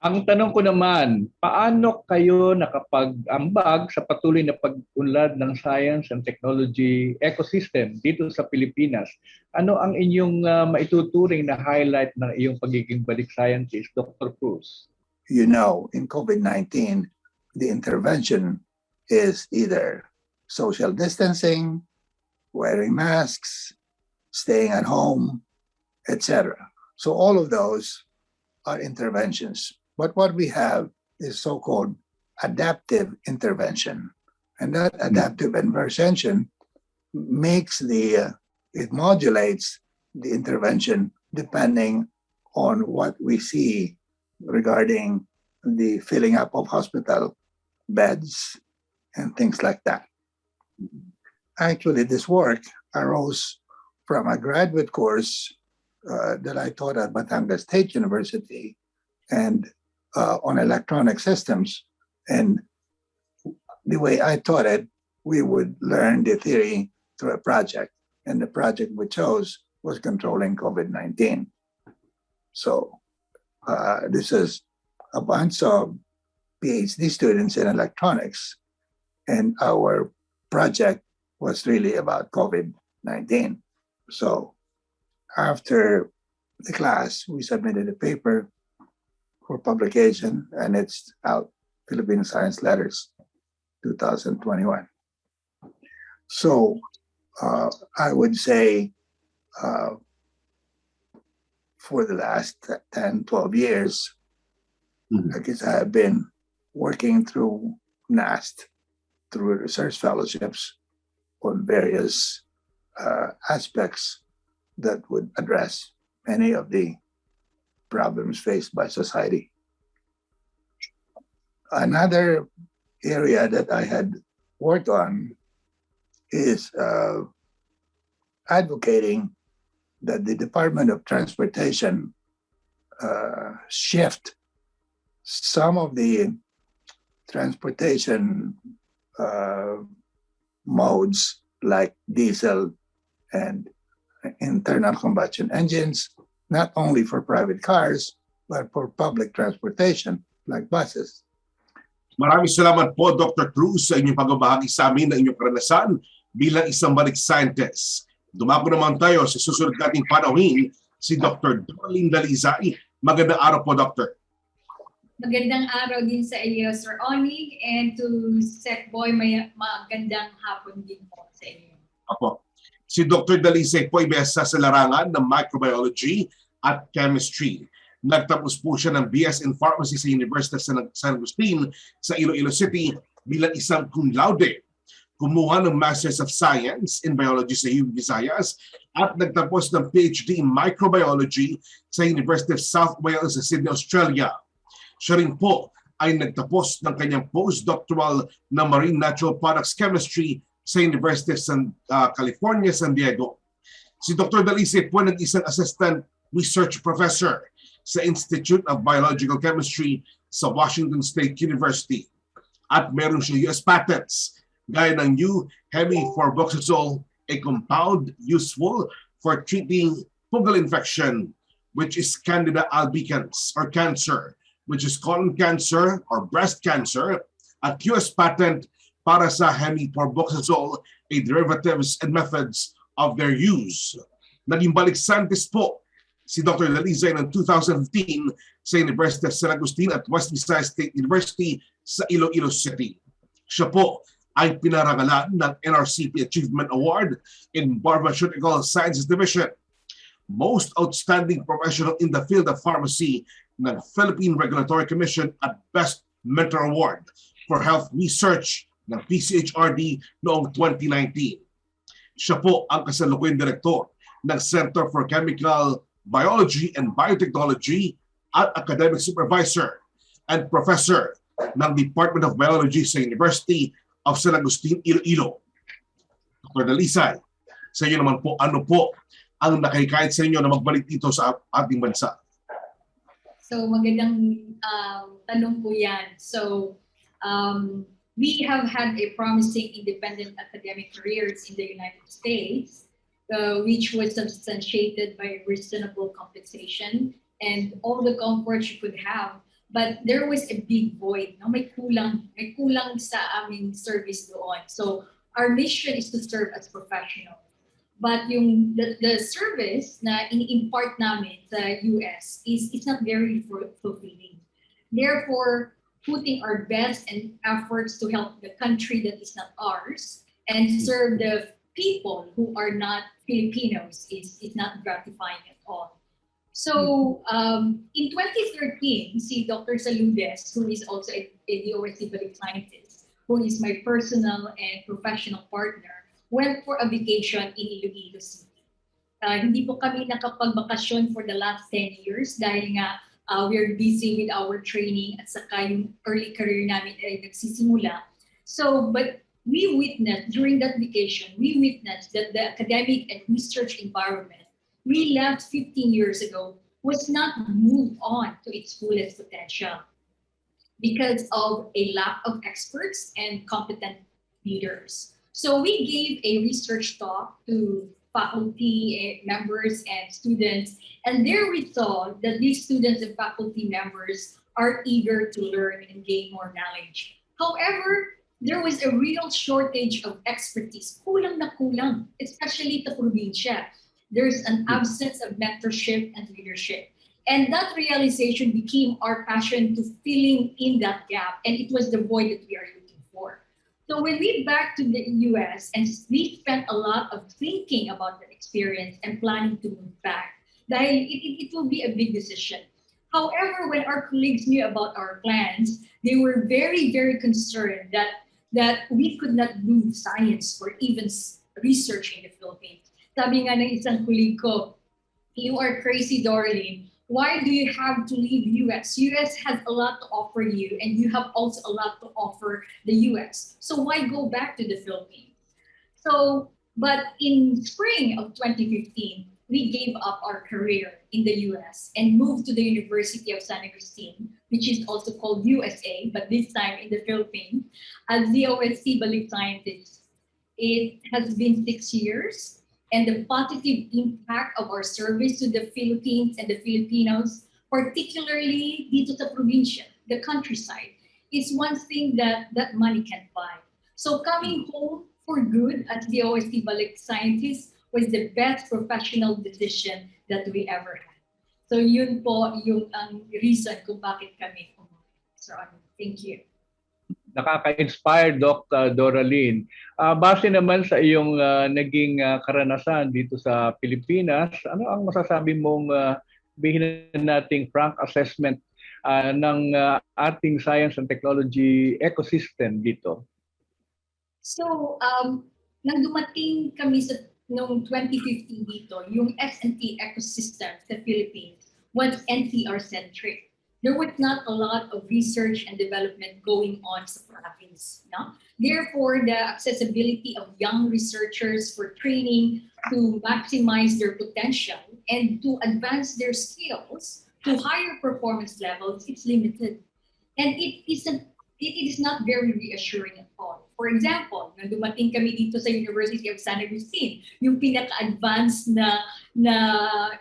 Ang tanong ko naman, paano kayo nakapag-ambag sa patuloy na pag-unlad ng science and technology ecosystem dito sa Pilipinas? Ano ang inyong maituturing na highlight ng iyong pagiging Balik Scientist, Dr. Cruz? You know, in COVID-19, the intervention is either social distancing, wearing masks, staying at home, etc. So all of those are interventions. But what we have is so-called adaptive intervention. And that adaptive intervention makes it modulates the intervention depending on what we see regarding the filling up of hospital beds and things like that. Actually, this work arose from a graduate course that I taught at Batangas State University and on electronic systems. And the way I taught it, we would learn the theory through a project. And the project we chose was controlling COVID-19. So this is a bunch of PhD students in electronics. And our project was really about COVID-19. So after the class, we submitted a paper for publication, and it's out, Philippine Science Letters, 2021. So I would say for the last 10, 12 years, I guess I have been working through NAST, through research fellowships on various aspects that would address many of the problems faced by society. Another area that I had worked on is advocating that the Department of Transportation shift some of the transportation modes like diesel and internal combustion engines, not only for private cars, but for public transportation like buses. Maraming salamat po, Dr. Cruz, sa inyong pagbabahagi sa amin ng inyong karanasan bilang isang balik scientist. Dumako naman tayo sa susunod nating panauhin, si Dr. Darlene Dalizay. Magandang araw po, Dr. Magandang araw din sa iyo, Sir Onig, and to Sec Boy, may magandang hapon din po sa iyo. Apo. Si Dr. Dalizay po ay besa sa larangan ng microbiology at chemistry. Nagtapos po siya ng BS in Pharmacy sa University of San Agustin sa Iloilo City bilang isang cum laude. Kumuha ng Masters of Science in Biology sa UP Visayas at nagtapos ng PhD in Microbiology sa University of South Wales sa Sydney, Australia. Siya rin po ay nagtapos ng kanyang postdoctoral na Marine Natural Products Chemistry sa University of California, San Diego. Si Dr. Dalizay po nag-isang assistant research professor sa Institute of Biological Chemistry sa Washington State University. At meron siya US patents gaya ng new hemiforboxazole, a compound useful for treating fungal infection, which is Candida albicans or cancer, which is colon cancer or breast cancer, at US patent para sa hemiforboxazole, a derivatives and methods of their use. Naging balik scientist po si Dr. Dalizay ng 2015 sa University of San Agustin at West Visayas State University sa Iloilo City. Siya po ay pinarangalan ng NRCP Achievement Award in Pharmaceutical Sciences Division, Most Outstanding Professional in the Field of Pharmacy ng Philippine Regulatory Commission at Best Mentor Award for Health Research ng PCHRD noong 2019. Siya po ang kasalukuyang direktor ng Center for Chemical Biology and Biotechnology at academic supervisor and professor ng Department of Biology sa University of San Agustin, Iloilo. Dr. Dalizay, sa iyo naman po, ano po ang nakahikayat sa inyo na magbalik dito sa ating bansa? So magandang tanong po yan. So we have had a promising independent academic careers in the United States, which was substantiated by reasonable compensation and all the comforts you could have. But there was a big void. No? May kulang sa aming service doon. So our mission is to serve as professionals. But the service na ini-impart namin sa US is not very fulfilling. Therefore, putting our best and efforts to help the country that is not ours and serve the people who are not Filipinos is not gratifying at all. So in 2013, si Dr. Saludes, who is also a DOST Balik Scientist, who is my personal and professional partner, went for a vacation in Iloilo City. Hindi po kami nakapagbakasyon for the last 10 years dahil nga we're busy with our training at saka yung early career namin ay nagsisimula. So, but we witnessed, during that vacation, we witnessed that the academic and research environment we left 15 years ago was not moved on to its fullest potential because of a lack of experts and competent leaders. So we gave a research talk to faculty members and students, and there we saw that these students and faculty members are eager to learn and gain more knowledge. However, there was a real shortage of expertise. Kulang na kulang, especially sa probinsya. There's an absence of mentorship and leadership. And that realization became our passion to filling in that gap. And it was the void that we are looking for. So when we back to the US, and we spent a lot of thinking about that experience and planning to move back, dahil it will be a big decision. However, when our colleagues knew about our plans, they were very, very concerned that we could not do science or even research in the Philippines. Sabi nga ng isang colleague ko, "You are crazy, Dorleen. Why do you have to leave US? US has a lot to offer you, and you have also a lot to offer the US. So why go back to the Philippines?" So, but in spring of 2015, we gave up our career in the US and moved to the University of San Agustin, which is also called USA, but this time in the Philippines, as the DOST Balik Scientists. It has been 6 years, and the positive impact of our service to the Philippines and the Filipinos, particularly dito sa probinsya, the countryside, is one thing that money can't buy. So coming home for good as the OST Balik Scientists was the best professional decision that we ever had. So yun po yung reason kung bakit kami umuwi. So thank you. Nakaka-inspire, Dr. Doralyn. Base naman sa iyong naging karanasan dito sa Pilipinas, ano ang masasabi mong bihin nating frank assessment ng ating science and technology ecosystem dito? So, nang dumating kami sa noong 2015 dito, yung S&T ecosystem sa Philippines was NCR-centric. There was not a lot of research and development going on sa province. No? Therefore, the accessibility of young researchers for training to maximize their potential and to advance their skills to higher performance levels, it's limited. And it is not very reassuring at all. For example, nang dumating kami dito sa University of San Agustin, yung pinaka-advanced na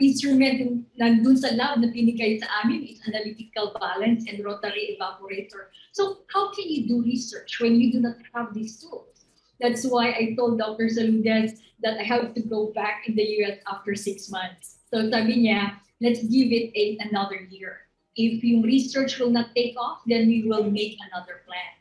instrument yung nandun sa lab na pinigay sa amin is analytical balance and rotary evaporator. So how can you do research when you do not have these tools? That's why I told Dr. Saludes that I have to go back in the US after 6 months. So sabi niya, let's give it another year. If yung research will not take off, then we will make another plan.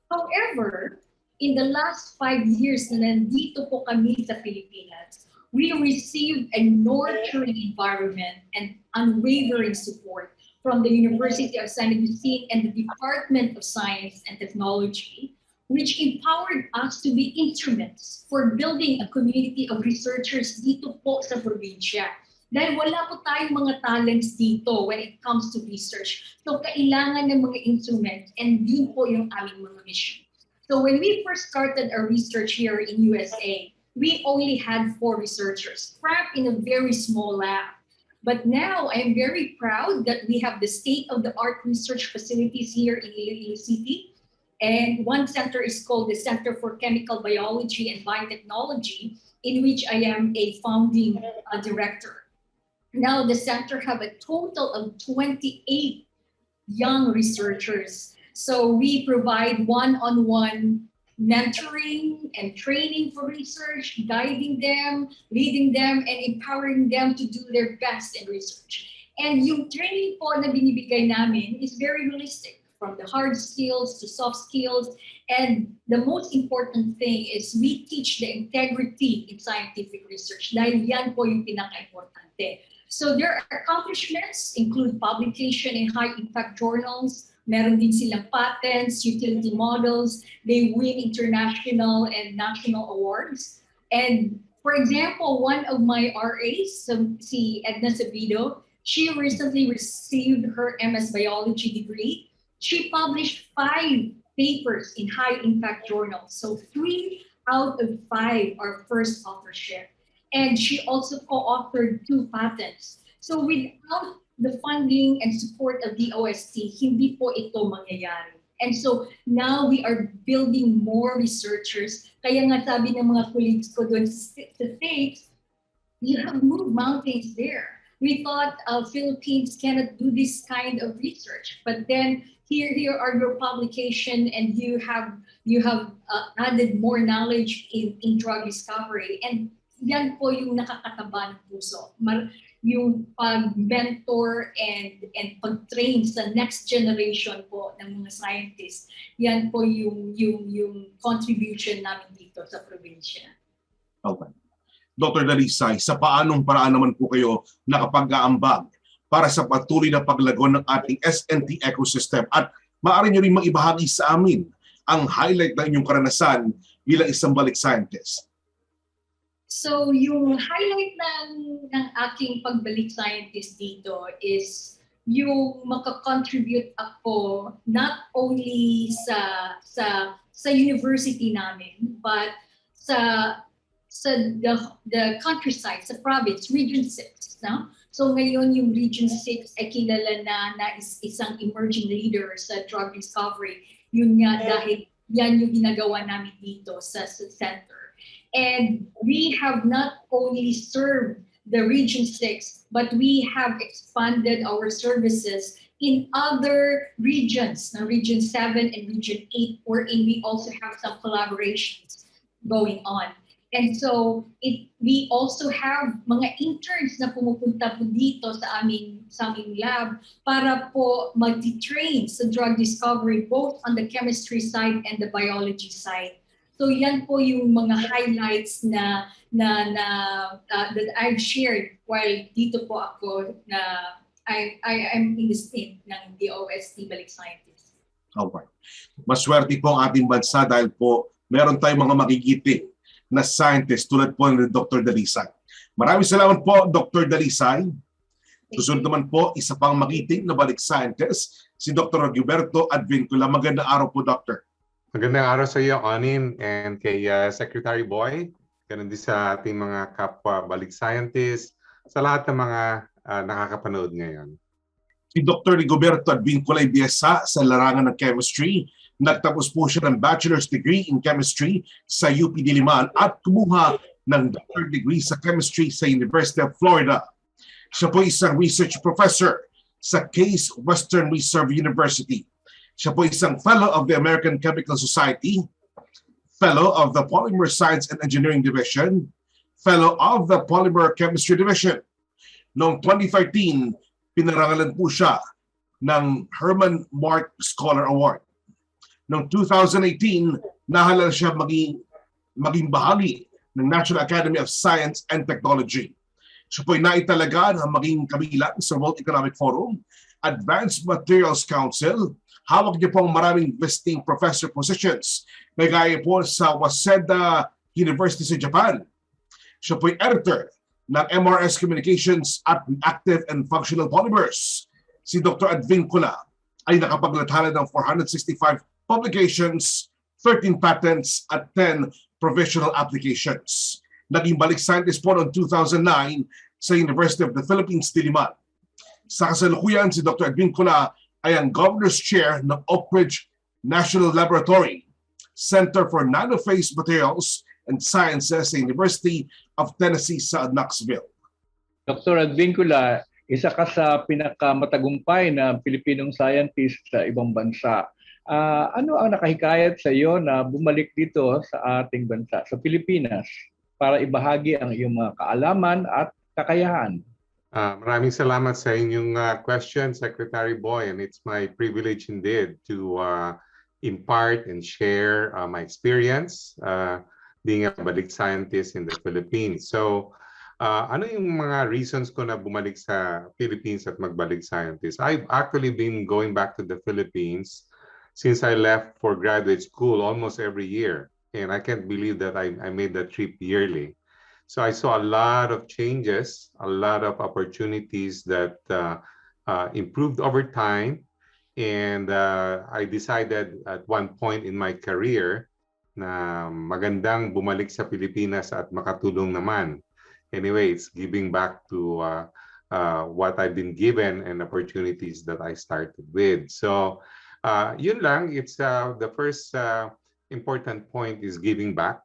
However, in the last 5 years na nandito po kami sa Pilipinas, we received a nurturing environment and unwavering support from the University of San Agustin and the Department of Science and Technology, which empowered us to be instruments for building a community of researchers dito po sa probinsya. Dahil wala po tayong mga talents dito when it comes to research. So kailangan ng mga instruments, and yun po yung aming mga mission. So when we first started our research here in USA, we only had 4 researchers cramped in a very small lab. But now I'm very proud that we have the state-of-the-art research facilities here in Iloilo City. And one center is called the Center for Chemical Biology and Biotechnology, in which I am a founding director. Now the center have a total of 28 young researchers. So we provide one-on-one mentoring and training for research, guiding them, leading them, and empowering them to do their best in research. And yung training po na binibigay namin is very realistic, from the hard skills to soft skills. And the most important thing is we teach the integrity in scientific research. Dahil yan po yung pinaka-importante. So their accomplishments include publication in high-impact journals. Meron din silang patents, utility models. They win international and national awards. And for example, one of my RAs, si Edna Sabido, she recently received her MS Biology degree. She published 5 papers in high-impact journals. So 3 out of 5 are first authorship. and she also co-authored 2 patents. So without the funding and support of DOST, hindi po ito mangyayari. And so now we are building more researchers. Kaya nga sabi ng mga colleagues ko doon sa States, you have moved mountains there. We thought Philippines cannot do this kind of research, but then here are your publication, and you have added more knowledge in drug discovery, and yan po yung nakakataba ng puso. Yung pag-mentor and pag-train sa next generation po ng mga scientists, yan po yung contribution namin dito sa probinsya. Okay. Dr. Dalisay, sa paanong paraan naman po kayo nakapag-aambag para sa patuloy na paglago ng ating SNT ecosystem, at maaari nyo rin maibahagi sa amin ang highlight ng inyong karanasan bilang isang balik scientist? So yung highlight ng aking pagbalik scientist dito is yung makakontribute ako not only sa university namin, but sa the countryside, sa province, Region 6. No? So ngayon yung Region 6 ay kilala na isang emerging leader sa drug discovery. Yun nga dahil yan yung ginagawa namin dito sa center. And we have not only served the Region 6, but we have expanded our services in other regions, Region 7 and Region 8, wherein we also have some collaborations going on. And so we also have mga interns na pumupunta po dito sa aming lab para po mag-train sa drug discovery, both on the chemistry side and the biology side. So yan po yung mga highlights that I've shared while dito po ako na I'm in the state ng DOST Balik Scientists. Okay. Maswerte po ang ating bansa dahil po meron tayong mga magigiting na scientist tulad po ni Dr. Dalisay. Maraming salamat po, Dr. Dalisay. Susunod naman po, isa pang magiting na balik scientist, si Dr. Gilberto Advincula. Magandang araw po, Doctor. Magandang araw sa iyo, Onin, and kay Secretary Boy, ganun din sa ating mga kapwa balik scientists, sa lahat ng mga nakakapanood ngayon. Si Dr. Rigoberto Advincula ay biyasa sa larangan ng chemistry. Nagtapos po siya ng bachelor's degree in chemistry sa UP Diliman at kumuha ng doctorate degree sa chemistry sa University of Florida. Siya po isang research professor sa Case Western Reserve University. Siya po isang fellow of the American Chemical Society, fellow of the Polymer Science and Engineering Division, fellow of the Polymer Chemistry Division. Noong 2013, pinarangalan po siya ng Herman Mart Scholar Award. Noong 2018, nahalal siya maging bahagi ng National Academy of Science and Technology. Siya po'y naitalaga na maging kabilang sa World Economic Forum, Advanced Materials Council. Hawak niya po ang maraming visiting professor positions, may gaya po sa Waseda University sa Japan. Siya po'y editor ng MRS Communications at Reactive and Functional Polymers. Si Dr. Advincula ay nakapaglathala ng 465 publications, 13 patents at 10 provisional applications. Naging balik scientist po noong 2009 sa University of the Philippines, Diliman. Sa kasalukuyan, si Dr. Advincula ay ang Governor's Chair ng Oak Ridge National Laboratory, Center for Nanophase Materials and Sciences sa University of Tennessee sa Knoxville. Dr. Advincula, isa ka sa pinakamatagumpay na Pilipinong scientist sa ibang bansa. Ano ang nakahikayat sa iyo na bumalik dito sa ating bansa, sa Pilipinas, para ibahagi ang iyong mga kaalaman at kakayahan? Maraming salamat sa inyong question, Secretary Boy, and it's my privilege indeed to impart and share my experience being a balik scientist in the Philippines. So, ano yung mga reasons ko na bumalik sa Philippines at magbalik scientist? I've actually been going back to the Philippines since I left for graduate school almost every year. And I can't believe that I made that trip yearly. So I saw a lot of changes, a lot of opportunities that improved over time. And I decided at one point in my career na magandang bumalik sa Pilipinas at makatulong naman. anyway, it's giving back to what I've been given and opportunities that I started with. So yun lang, it's the first important point is giving back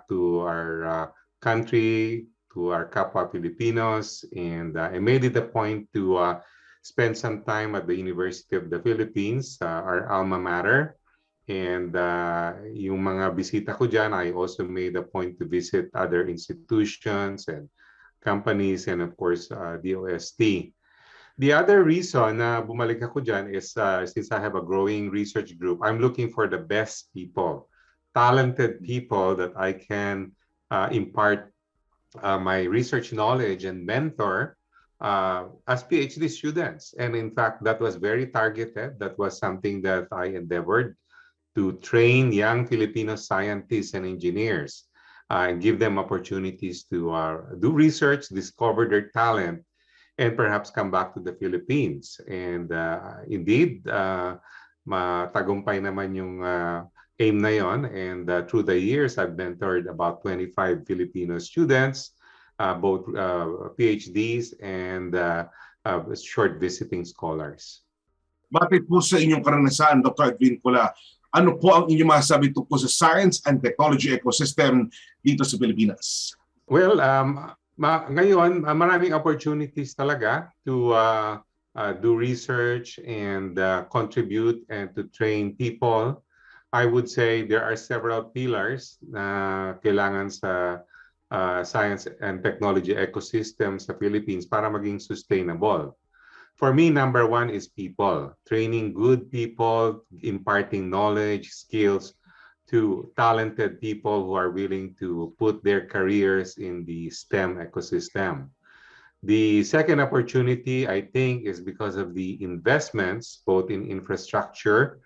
to our country, to our kapwa Filipinos, and I made it a point to spend some time at the University of the Philippines, our alma mater. And yung mga bisita ko dyan, I also made a point to visit other institutions and companies and of course DOST. The other reason na bumalik ako dyan is since I have a growing research group, I'm looking for the best people, talented people that I can impart my research knowledge and mentor as PhD students. And in fact, that was very targeted. That was something that I endeavored to train young Filipino scientists and engineers and give them opportunities to do research, discover their talent, and perhaps come back to the Philippines. And indeed, matagumpay naman yung aim na yon. And through the years, I've mentored about 25 Filipino students, both PhDs and short visiting scholars. Batid po sa inyong karanasan, Dr. Edwin Cula, ano po ang inyong masasabi tungkol sa science and technology ecosystem dito sa Pilipinas? Well, ngayon, maraming opportunities talaga to do research and contribute and to train people. I would say there are several pillars na kailangan sa science and technology ecosystem sa Philippines para maging sustainable. For me, number one is people, training good people, imparting knowledge, skills to talented people who are willing to put their careers in the STEM ecosystem. The second opportunity, I think, is because of the investments, both in infrastructure,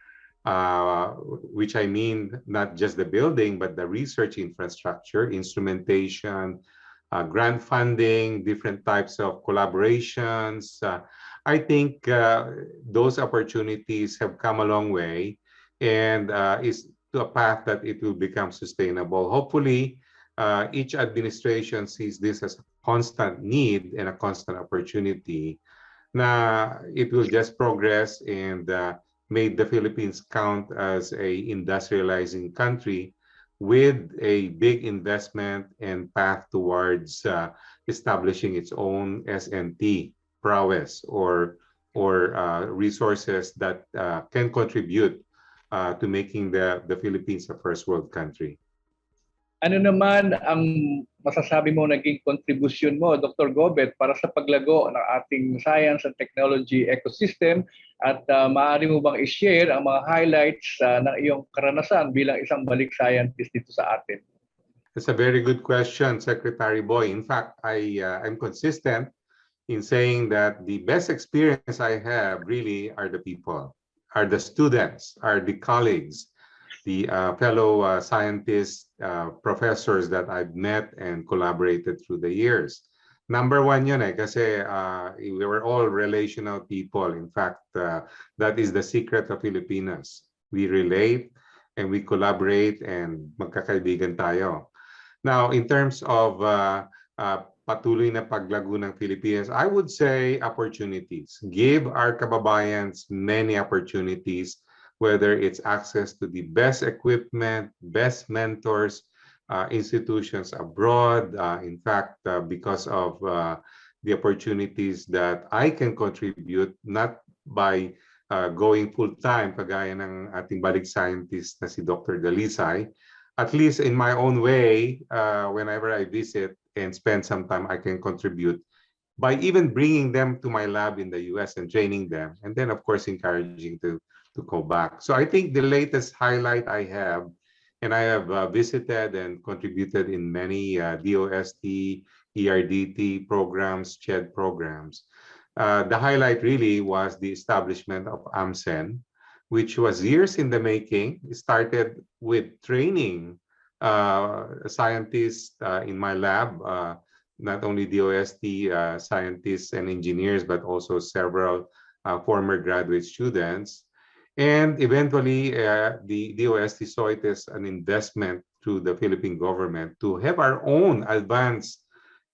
which I mean not just the building, but the research infrastructure, instrumentation, grant funding, different types of collaborations. I think those opportunities have come a long way and is to a path that it will become sustainable. Hopefully, each administration sees this as a constant need and a constant opportunity. Na it will just progress and made the Philippines count as a industrializing country with a big investment and path towards establishing its own S&T prowess or resources that can contribute to making the Philippines a first world country. Ano naman ang masasabi mo naging contribution mo, Dr. Gobet, para sa paglago ng ating science and technology ecosystem at maaari mo bang i-share ang mga highlights ng iyong karanasan bilang isang balik scientist dito sa atin? That's a very good question, Secretary Boy. In fact, I'm consistent in saying that the best experience I have really are the people, are the students, are the colleagues, the fellow scientists, professors that I've met and collaborated through the years. Number one yun kasi we were all relational people. In fact, that is the secret of Filipinas. We relate and we collaborate and magkakaibigan tayo. Now, in terms of patuloy na paglago ng Pilipinas, I would say opportunities. Give our kababayans many opportunities, whether it's access to the best equipment, best mentors, institutions abroad. In fact, because of the opportunities that I can contribute, not by going full-time, kagaya ng ating balik scientist na si Dr. Dalisay, at least in my own way, whenever I visit and spend some time, I can contribute by even bringing them to my lab in the US and training them, and then of course encouraging to go back. So I think the latest highlight I have, and I have visited and contributed in many DOST, ERDT programs, CHED programs. The highlight really was the establishment of AMSEN, which was years in the making. It started with training scientists in my lab, not only DOST scientists and engineers, but also several former graduate students. And eventually, the DOST saw it as an investment to the Philippine government to have our own advanced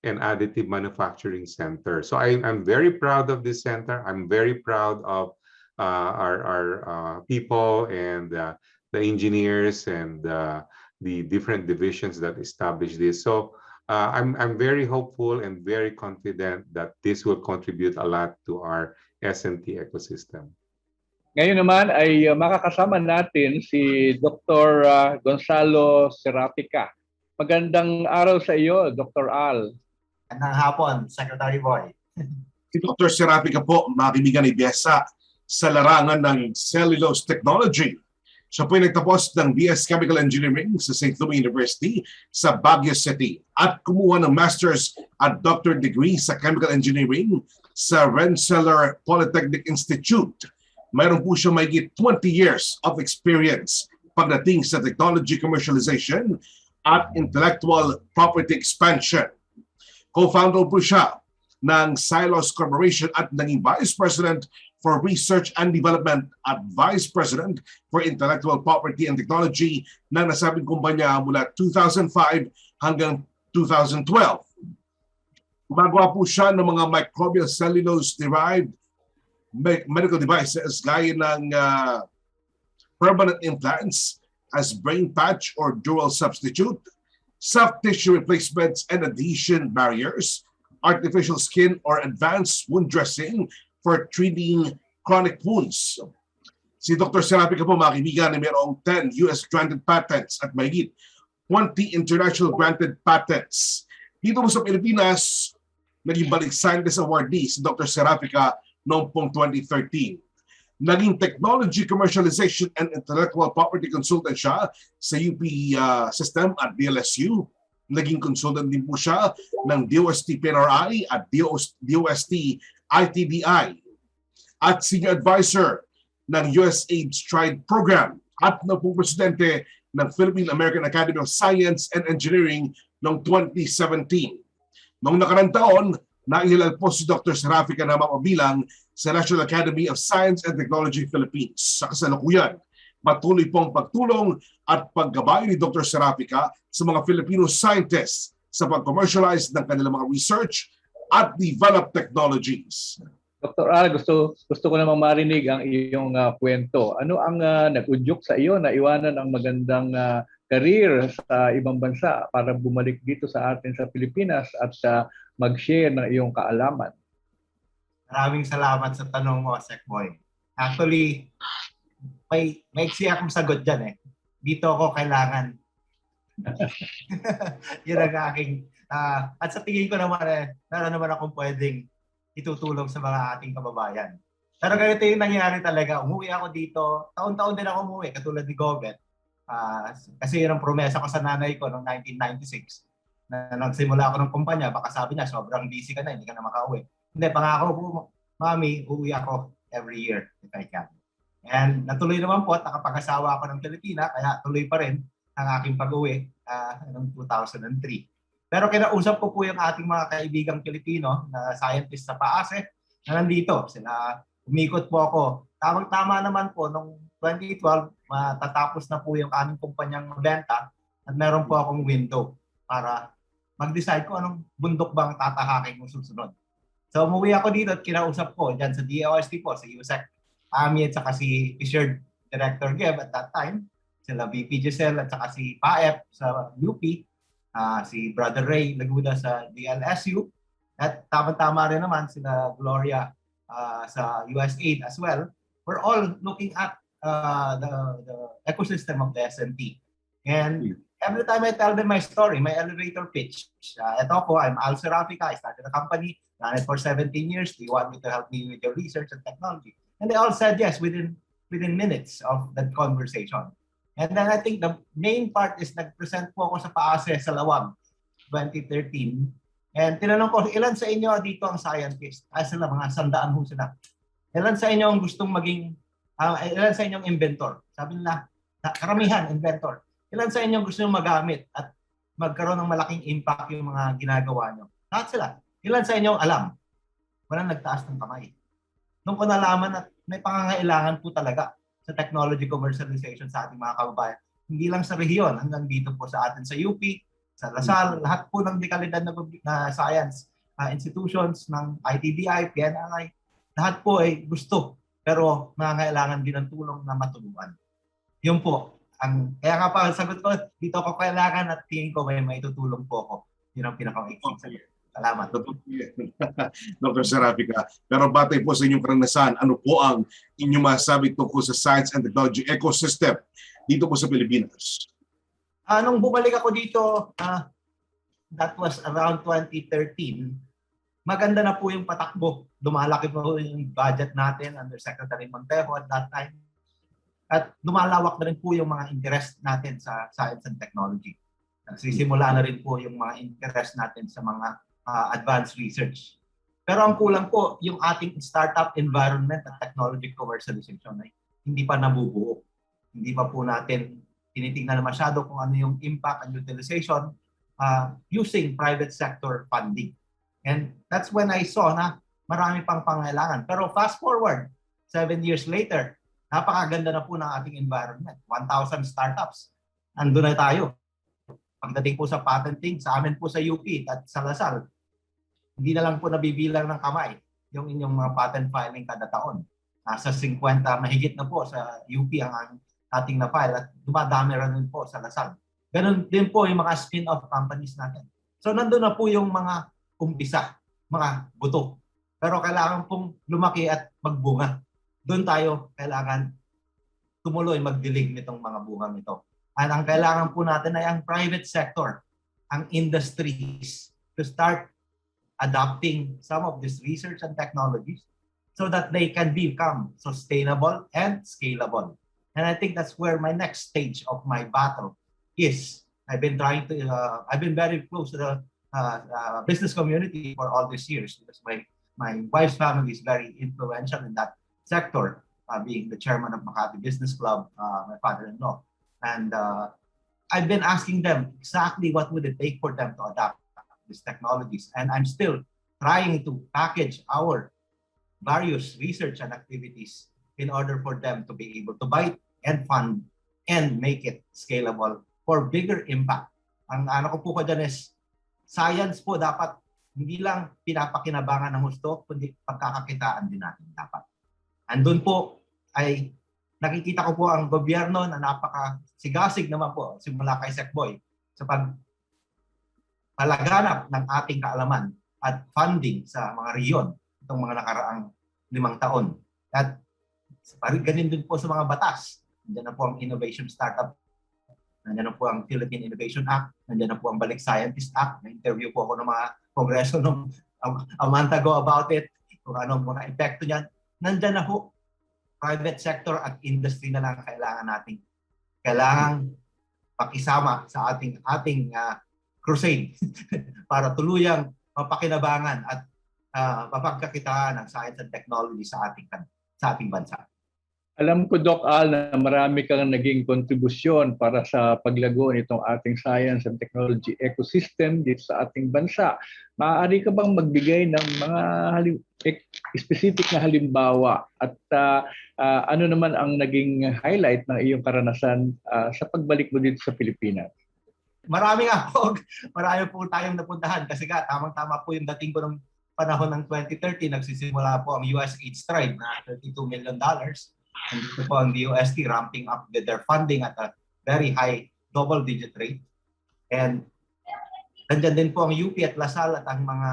and Additive Manufacturing Center. So I'm very proud of this center. I'm very proud of our people and the engineers and the different divisions that established this. So I'm very hopeful and very confident that this will contribute a lot to our S&T ecosystem. Ngayon naman ay makakasama natin si Dr. Gonzalo Serapica. Magandang araw sa iyo, Dr. Al. Magandang hapon, Secretary Boy. Si Dr. Serapica po, mga kaibigan ni Biesa sa larangan ng cellulose technology. Siya po ay nagtapos ng BS Chemical Engineering sa St. Louis University sa Baguio City at kumuha ng master's at doctorate degree sa Chemical Engineering sa Rensselaer Polytechnic Institute. Mayroon po siya mahigit 20 years of experience pagdating sa technology commercialization at intellectual property expansion. Co-founder po siya ng Silos Corporation at naging Vice President for Research and Development at Vice President for Intellectual Property and Technology ng nasabing kumpanya mula 2005 hanggang 2012. Gumagawa po siya ng mga microbial cellulose-derived medical devices gaya ng permanent implants as brain patch or dual substitute, soft tissue replacements and adhesion barriers, artificial skin or advanced wound dressing for treating chronic wounds. Si Dr. Serapica po, mga kaibigan, ay mayroong 10 US granted patents at mahigit 20 international granted patents. Dito po sa Pilipinas, naging Balik Scientists awardee si Dr. Serapica noong pong 2013. Naging Technology Commercialization and Intellectual Property Consultant siya sa UP System at DLSU. Naging consultant din po siya ng DOST PNRI at DOST ITDI at Senior Advisor ng USAID Stride Program at na po presidente ng Philippine American Academy of Science and Engineering noong 2017. Noong nakarang taon, nailal po si Dr. Serapica na mapabilang sa National Academy of Science and Technology Philippines. Sa kasalukuyan, patuloy pong pagtulong at paggabay ni Dr. Serapica sa mga Filipino scientists sa pag-commercialize ng kanilang mga research at develop technologies. Dr. Al, gusto ko namang marinig ang iyong kwento. Ano ang nag-udyok sa iyo na iwanan ang magandang career sa ibang bansa para bumalik dito sa atin sa Pilipinas at mag-share ng iyong kaalaman? Maraming salamat sa tanong mo, Sec Boy. Actually, may maiksi akong sagot dyan eh. Dito ako kailangan. Yun ang aking... at sa tingin ko naman naroon naman akong pwedeng itutulong sa mga ating kababayan. Pero ganito yung nangyari talaga. Umuwi ako dito. Taon-taon din ako umuwi, katulad ni Govet. Kasi yun ang promesa ko sa nanay ko noong 1996. Na nagsimula ako ng kumpanya, baka sabi niya, sobrang busy ka na, hindi ka na makauwi. Hindi, pangako po, Mami, uuwi ako every year if I can. And natuloy naman po at nakapag-asawa ako ng Pilipina, kaya tuloy pa rin ang aking pag-uwi noong 2003. Pero kinausap ko po yung ating mga kaibigang Pilipino na scientist sa PAASE na nandito. Sila, umikot po ako. Tamang-tama naman po, noong 2012, matatapos na po yung aming kumpanyang benta at meron po akong window para mag-decide kung anong bundok bang tatahakin mo susunod. So umuwi ako dito at kinausap ko dyan sa DOST po, sa USEC, Ami at saka si Fisher Director Geb at that time, sila VP Giselle at saka si PAEP sa UP, si Brother Ray Laguna sa DLSU, at tama-tama rin naman sila Gloria sa USAID as well. We're all looking at the ecosystem of the S&T. And every time I tell them my story, my elevator pitch, ito ako, I'm Al Serapica, I started a company, ran it for 17 years, do you want me to help me with your research and technology? And they all said yes within minutes of that conversation. And then I think the main part is nag-present po ako sa PAASE sa Lawag, 2013. And tinanong ko, ilan sa inyo dito ang scientist? Sila, mga 100 ho sila. Ilan sa inyo ang gustong maging, ilan sa inyong inventor? Sabi nila, karamihan, inventor. Ilan sa inyo gusto magamit at magkaroon ng malaking impact yung mga ginagawa nyo? Lahat sila. Ilan sa inyo alam? Walang nagtaas ng kamay. Nung ko nalaman at may pangangailangan po talaga sa technology commercialization sa ating mga kababayan. Hindi lang sa rehiyon, hanggang dito po sa atin sa UP, sa Lasal, lahat po ng dekalidad na science institutions ng ITBI, PNRI, lahat po ay gusto pero nangangailangan din ng tulong na matulungan. Yun po. Kaya nga pa, sagot ko, dito ako kailangan at tingin ko may maitutulong po ako. Yun ang pinaka-exciting sagot. Salamat. Dr. Serafica, pero batay po sa inyong karanasan, ano po ang inyong masasabi tungkol sa science and technology ecosystem dito po sa Pilipinas? Nung bumalik ako dito, that was around 2013, maganda na po yung patakbo. Lumalaki po yung budget natin under Secretary Montejo at that time. At lumalawak na rin po yung mga interest natin sa science and technology. Nagsisimula na rin po yung mga interest natin sa mga advanced research. Pero ang kulang po, yung ating startup environment at technology commercialization ay hindi pa nabubuo. Hindi pa po natin tinitingnan na masyado kung ano yung impact and utilization using private sector funding. And that's when I saw na marami pang pangailangan. Pero fast forward, 7 years later, napakaganda na po ng ating environment. 1,000 startups. Ando na tayo. Pagdating po sa patenting, sa amin po sa UP at sa Lasal, hindi na lang po nabibilang ng kamay yung inyong mga patent filing kada taon. Nasa 50, mahigit na po sa UP ang ating na-file at dumadami rin po sa Lasal. Ganun din po yung mga spin-off companies natin. So nandun na po yung mga umpisa, mga buto. Pero kailangan pong lumaki at magbunga. Doon tayo kailangan tumuloy magdilig nitong mga bungang ito. At ang kailangan po natin ay ang private sector, ang industries to start adopting some of these research and technologies so that they can become sustainable and scalable. And I think that's where my next stage of my battle is. I've been very close to the business community for all these years because my wife's family is very influential in that sector, being the chairman of Makati Business Club, my father-in-law. And I've been asking them exactly what would it take for them to adopt these technologies. And I'm still trying to package our various research and activities in order for them to be able to bite and fund and make it scalable for bigger impact. Ang ano ko po ko dyan is, science po dapat hindi lang pinapakinabangan ng husto, kundi pagkakakitaan din natin dapat. Andun po ay nakikita ko po ang gobyerno na napakasigasig naman po simula kay Secboy sa pagpalaganap ng ating kaalaman at funding sa mga rehiyon itong mga nakaraang 5 taon. At ganin din po sa mga batas. Nandiyan na po ang Innovation Startup, nandiyan na po ang Philippine Innovation Act, nandiyan na po ang Balik Scientists Act. Na-interview po ako ng mga kongreso nung a month ago about it, kung anong mga epekto niyan. Nandiyan na po, private sector at industry na lang kailangan pakisama sa ating crusade para tuluyang mapakinabangan at mapagkakitaan ng science and technology sa ating bansa. Alam ko, Doc Al, na marami kang naging kontribusyon para sa paglago nitong ating science and technology ecosystem dito sa ating bansa. Maaari ka bang magbigay ng mga specific na halimbawa at ano naman ang naging highlight ng iyong karanasan sa pagbalik mo dito sa Pilipinas? Marami po tayong napuntahan kasi tamang-tama po yung dating ko ng panahon ng 2030, nagsisimula po ang USAID stride na $32 million. And dito po ang DOST ramping up their funding at a very high double-digit rate. And nandiyan din po ang UP at Lasal at ang mga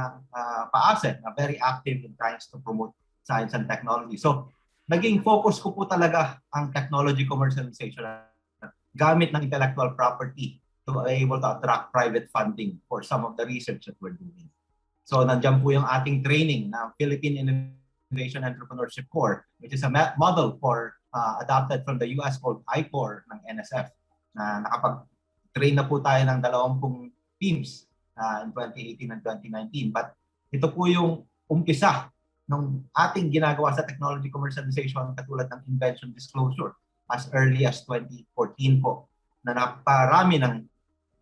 PAASE na very active in trying to promote science and technology. So, naging focus ko po talaga ang technology commercialization gamit ng intellectual property to be able to attract private funding for some of the research that we're doing. So, nandiyan po yung ating training na Philippine Innovation Entrepreneurship Core, which is a model for adopted from the US called I-Core ng NSF. Na nakapag-train na po tayo ng 20 teams in 2018 and 2019. But ito po yung umpisa ng ating ginagawa sa technology commercialization katulad ng invention disclosure as early as 2014 po na naparami ng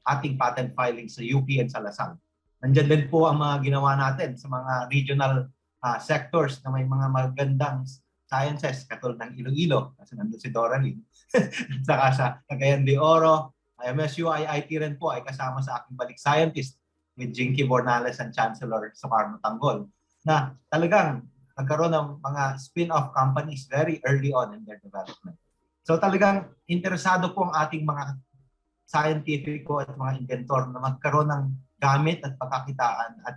ating patent filing sa UP and sa Lasal. Nandiyan din po ang mga ginawa natin sa mga regional sectors na may mga magandang sciences katulad ng Iloilo kasi nandun si Doralyn saka sa Cagayan de Oro MSU-IIT rin po ay kasama sa aking Balik Scientists with Jinky Bornales and Chancellor Socarno Tanggol na talagang nagkaroon ng mga spin-off companies very early on in their development. So talagang interesado po ang ating mga scientifico at mga inventor na magkaroon ng gamit at pagkakitaan at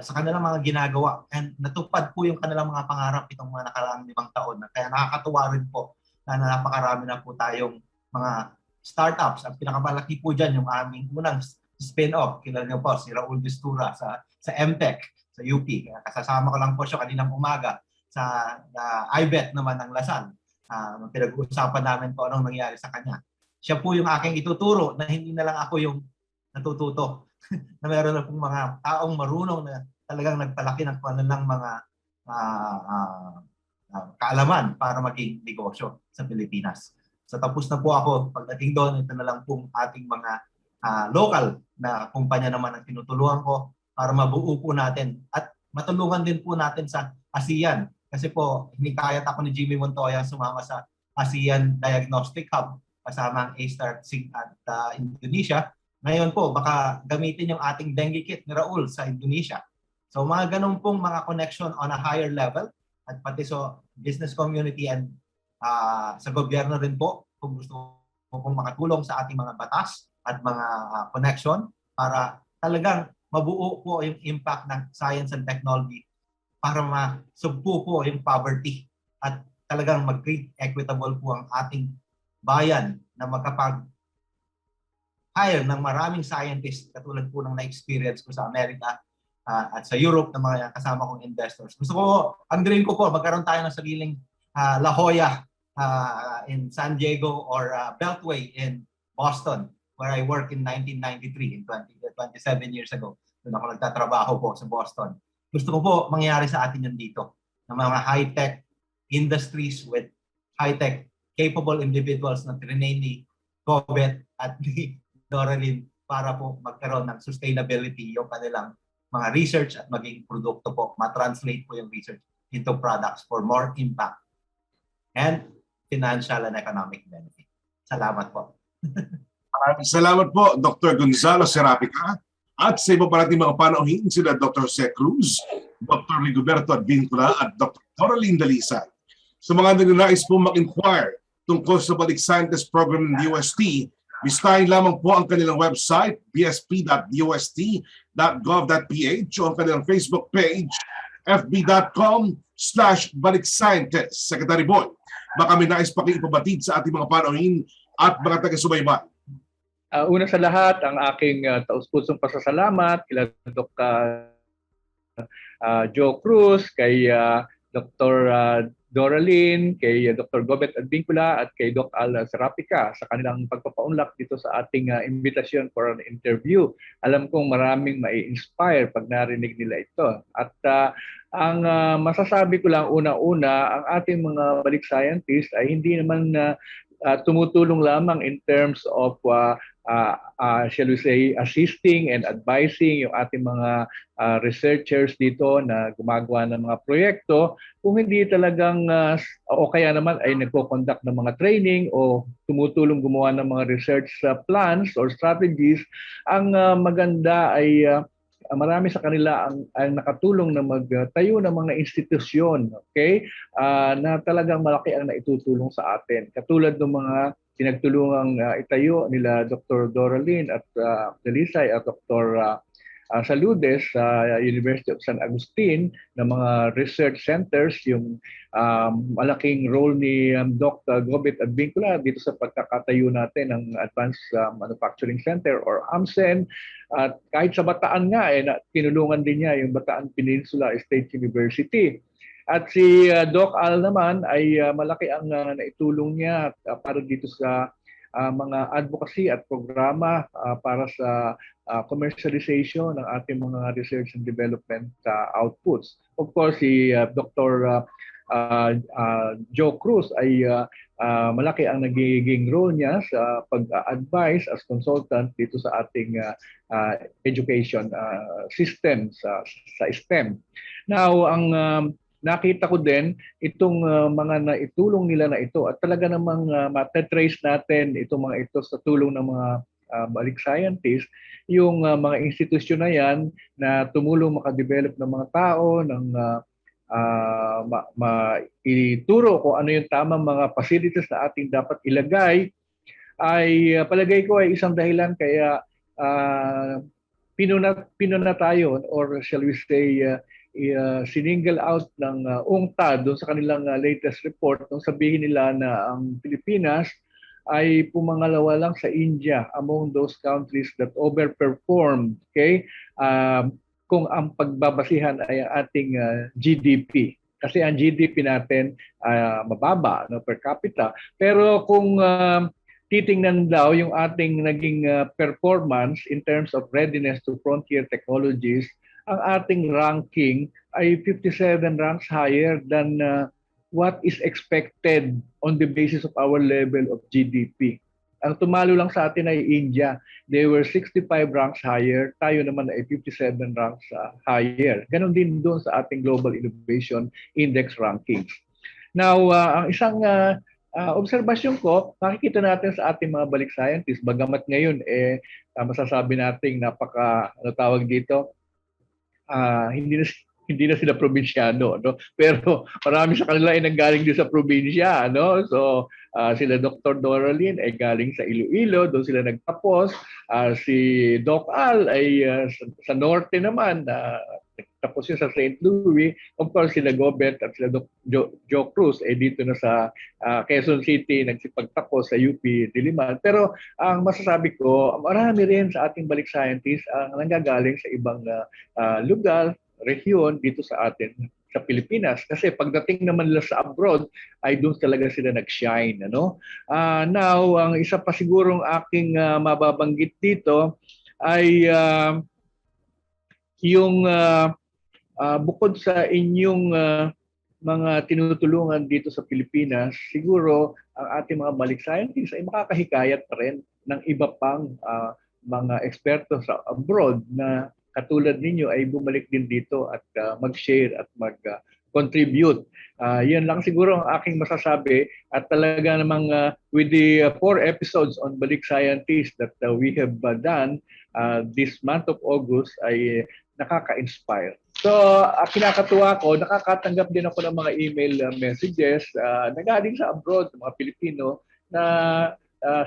sa kanilang mga ginagawa. And natupad po yung kanilang mga pangarap itong mga nakaraang 5 taon. Kaya nakakatuwa rin po na napakarami na po tayong mga startups. Ang pinakamalaki po dyan yung aming unang spin-off. Kilala niyo po si Raul Vistura sa MTech sa UP. Kaya kasasama ko lang po siya kaninang umaga sa IBET naman ng Lasal. Pinag-uusapan namin po anong nangyari sa kanya. Siya po yung aking ituturo na hindi na lang ako yung natututo. Na meron na pong mga taong marunong na talagang nagpalaki ng kanilang mga kaalaman para maging negosyo sa Pilipinas. So tapos na po ako. Pagdating doon, ito na lang pong ating mga local na kumpanya naman ang tinutulungan ko para mabuo po natin at matulungan din po natin sa ASEAN. Kasi po, hinikayat ako ni Jimmy Montoya sumama sa ASEAN Diagnostic Hub kasama ang A-Star at Indonesia. Ngayon po, baka gamitin yung ating dengue kit ni Raul sa Indonesia. So mga ganun pong mga connection on a higher level at pati so business community and sa gobyerno rin po kung gusto mo pong makatulong sa ating mga batas at mga connection para talagang mabuo po yung impact ng science and technology para masugpo po yung poverty at talagang mag-create equitable po ang ating bayan na hire ng maraming scientists katulad po ng na-experience ko sa Amerika at sa Europe ng mga kasama kong investors. Gusto ko, ang dream ko po, magkaroon tayo ng sariling La Jolla in San Diego or Beltway in Boston where I worked in 1993, 27 years ago. Doon ako nagtatrabaho po sa Boston. Gusto ko po mangyari sa atin yun dito ng mga high-tech industries with high-tech capable individuals na trinain ni Gobet at ni Doralyn para po magkaroon ng sustainability yung kanilang mga research at maging produkto po. Ma-translate po yung research into products for more impact and financial and economic benefit. Salamat po. Maraming salamat po, Dr. Gonzalo Serapica. At sa iba pa natin mga panauhin, sila Dr. Seth Cruz, Dr. Rigoberto Advincula at Dr. Doralyn Dalisay. Sa mga nagnanais po mag-inquire tungkol sa Balik Scientists program ng DOST, bisitahin lamang po ang kanilang website, bsp.dost.gov.ph o ang kanilang Facebook page, fb.com/balikscientists. Secretary Boy, baka may nais pa kayong ipabatid sa ating mga panauhin at mga taga-subaybay. Una sa lahat, ang aking taus-pusong pasasalamat kila Dr. Joe Cruz, kay Dr. Doralyn, kay Dr. Gobet Advincula at kay Dr. Al Serapica sa kanilang pagpapaunlak dito sa ating invitation for an interview. Alam kong maraming mai-inspire pag narinig nila ito. At ang masasabi ko lang una-una, ang ating mga balik scientists ay hindi naman tumutulong lamang in terms of shall we say, assisting and advising yung ating mga researchers dito na gumagawa ng mga proyekto, kung hindi talagang o kaya naman ay nagko-conduct ng mga training o tumutulong gumawa ng mga research plans or strategies, ang maganda ay marami sa kanila ang nakatulong na magtayo ng mga institusyon, okay? Na talagang malaki ang naitutulong sa atin. Katulad ng mga pinagtulungang itayo nila Dr. Doralyn at Dalisay at Dr. Saludes sa University of San Agustin na mga research centers, yung malaking role ni Dr. Gobet Advincula dito sa pagkakatayo natin ng Advanced Manufacturing Center or AMCEN. At kahit sa Bataan nga, tinulungan din niya yung Bataan Peninsula State University. At si Doc Al naman ay malaki ang naitulong niya para dito sa mga advocacy at programa para sa commercialization ng ating mga research and development outputs. Of course, si Dr. Joe Cruz ay malaki ang nagiging role niya sa pag-advise as consultant dito sa ating education system sa STEM. Now, ang nakita ko din itong mga naitulong nila na ito at talaga namang matatrace natin itong mga ito sa tulong ng mga Balik Scientists, yung mga institusyon na yan na tumulong makadevelop ng mga tao, ng ituro kung ano yung tamang mga facilities na ating dapat ilagay, ay palagay ko ay isang dahilan kaya pinuna tayo, or shall we say siningle out ng UNCTAD doon sa kanilang latest report nung sabihin nila na ang Pilipinas ay pumangalawa lang sa India among those countries that overperformed, okay? Kung ang pagbabasihan ay ang ating GDP. Kasi ang GDP natin mababa, no, per capita. Pero kung titingnan daw yung ating naging performance in terms of readiness to frontier technologies, ang ating ranking ay 57 ranks higher than what is expected on the basis of our level of GDP. Ang tumalo lang sa atin ay India. They were 65 ranks higher. Tayo naman ay 57 ranks higher. Ganon din doon sa ating Global Innovation Index rankings. Now, ang isang obserbasyon ko, makikita natin sa ating mga Balik Scientists, bagamat ngayon masasabi natin ano tawag dito, hindi na sila probinsyano, no? Pero marami sa kanila ay nanggaling din sa probinsya, no? So sila Dr. Doralyn ay galing sa Iloilo, doon sila nagtapos. Si Doc Al ay sa norte naman, tapos yun sa St. Louis. Of course, sila Gobet at sila Joe Cruz ay dito na sa Quezon City, nagsipagtapos sa UP Diliman. Pero ang masasabi ko, marami rin sa ating Balik Scientists ang nanggagaling sa ibang lugar, rehiyon dito sa atin sa Pilipinas. Kasi pagdating naman nila sa abroad, ay doon talaga sila nag-shine. Ano? Now, ang isa pa sigurong aking mababanggit dito ay yung bukod sa inyong mga tinutulungan dito sa Pilipinas, siguro ang ating mga Balik Scientists ay makakahikayat pa rin ng iba pang mga eksperto sa abroad na katulad ninyo ay bumalik din dito at mag-share at mag-contribute. Yan lang siguro ang aking masasabi, at talaga namang with the 4 episodes on Balik Scientists that we have done this month of August ay nakaka-inspire. So, kinakatuwa ko, nakakatanggap din ako ng mga email messages na galing sa abroad, mga Pilipino, na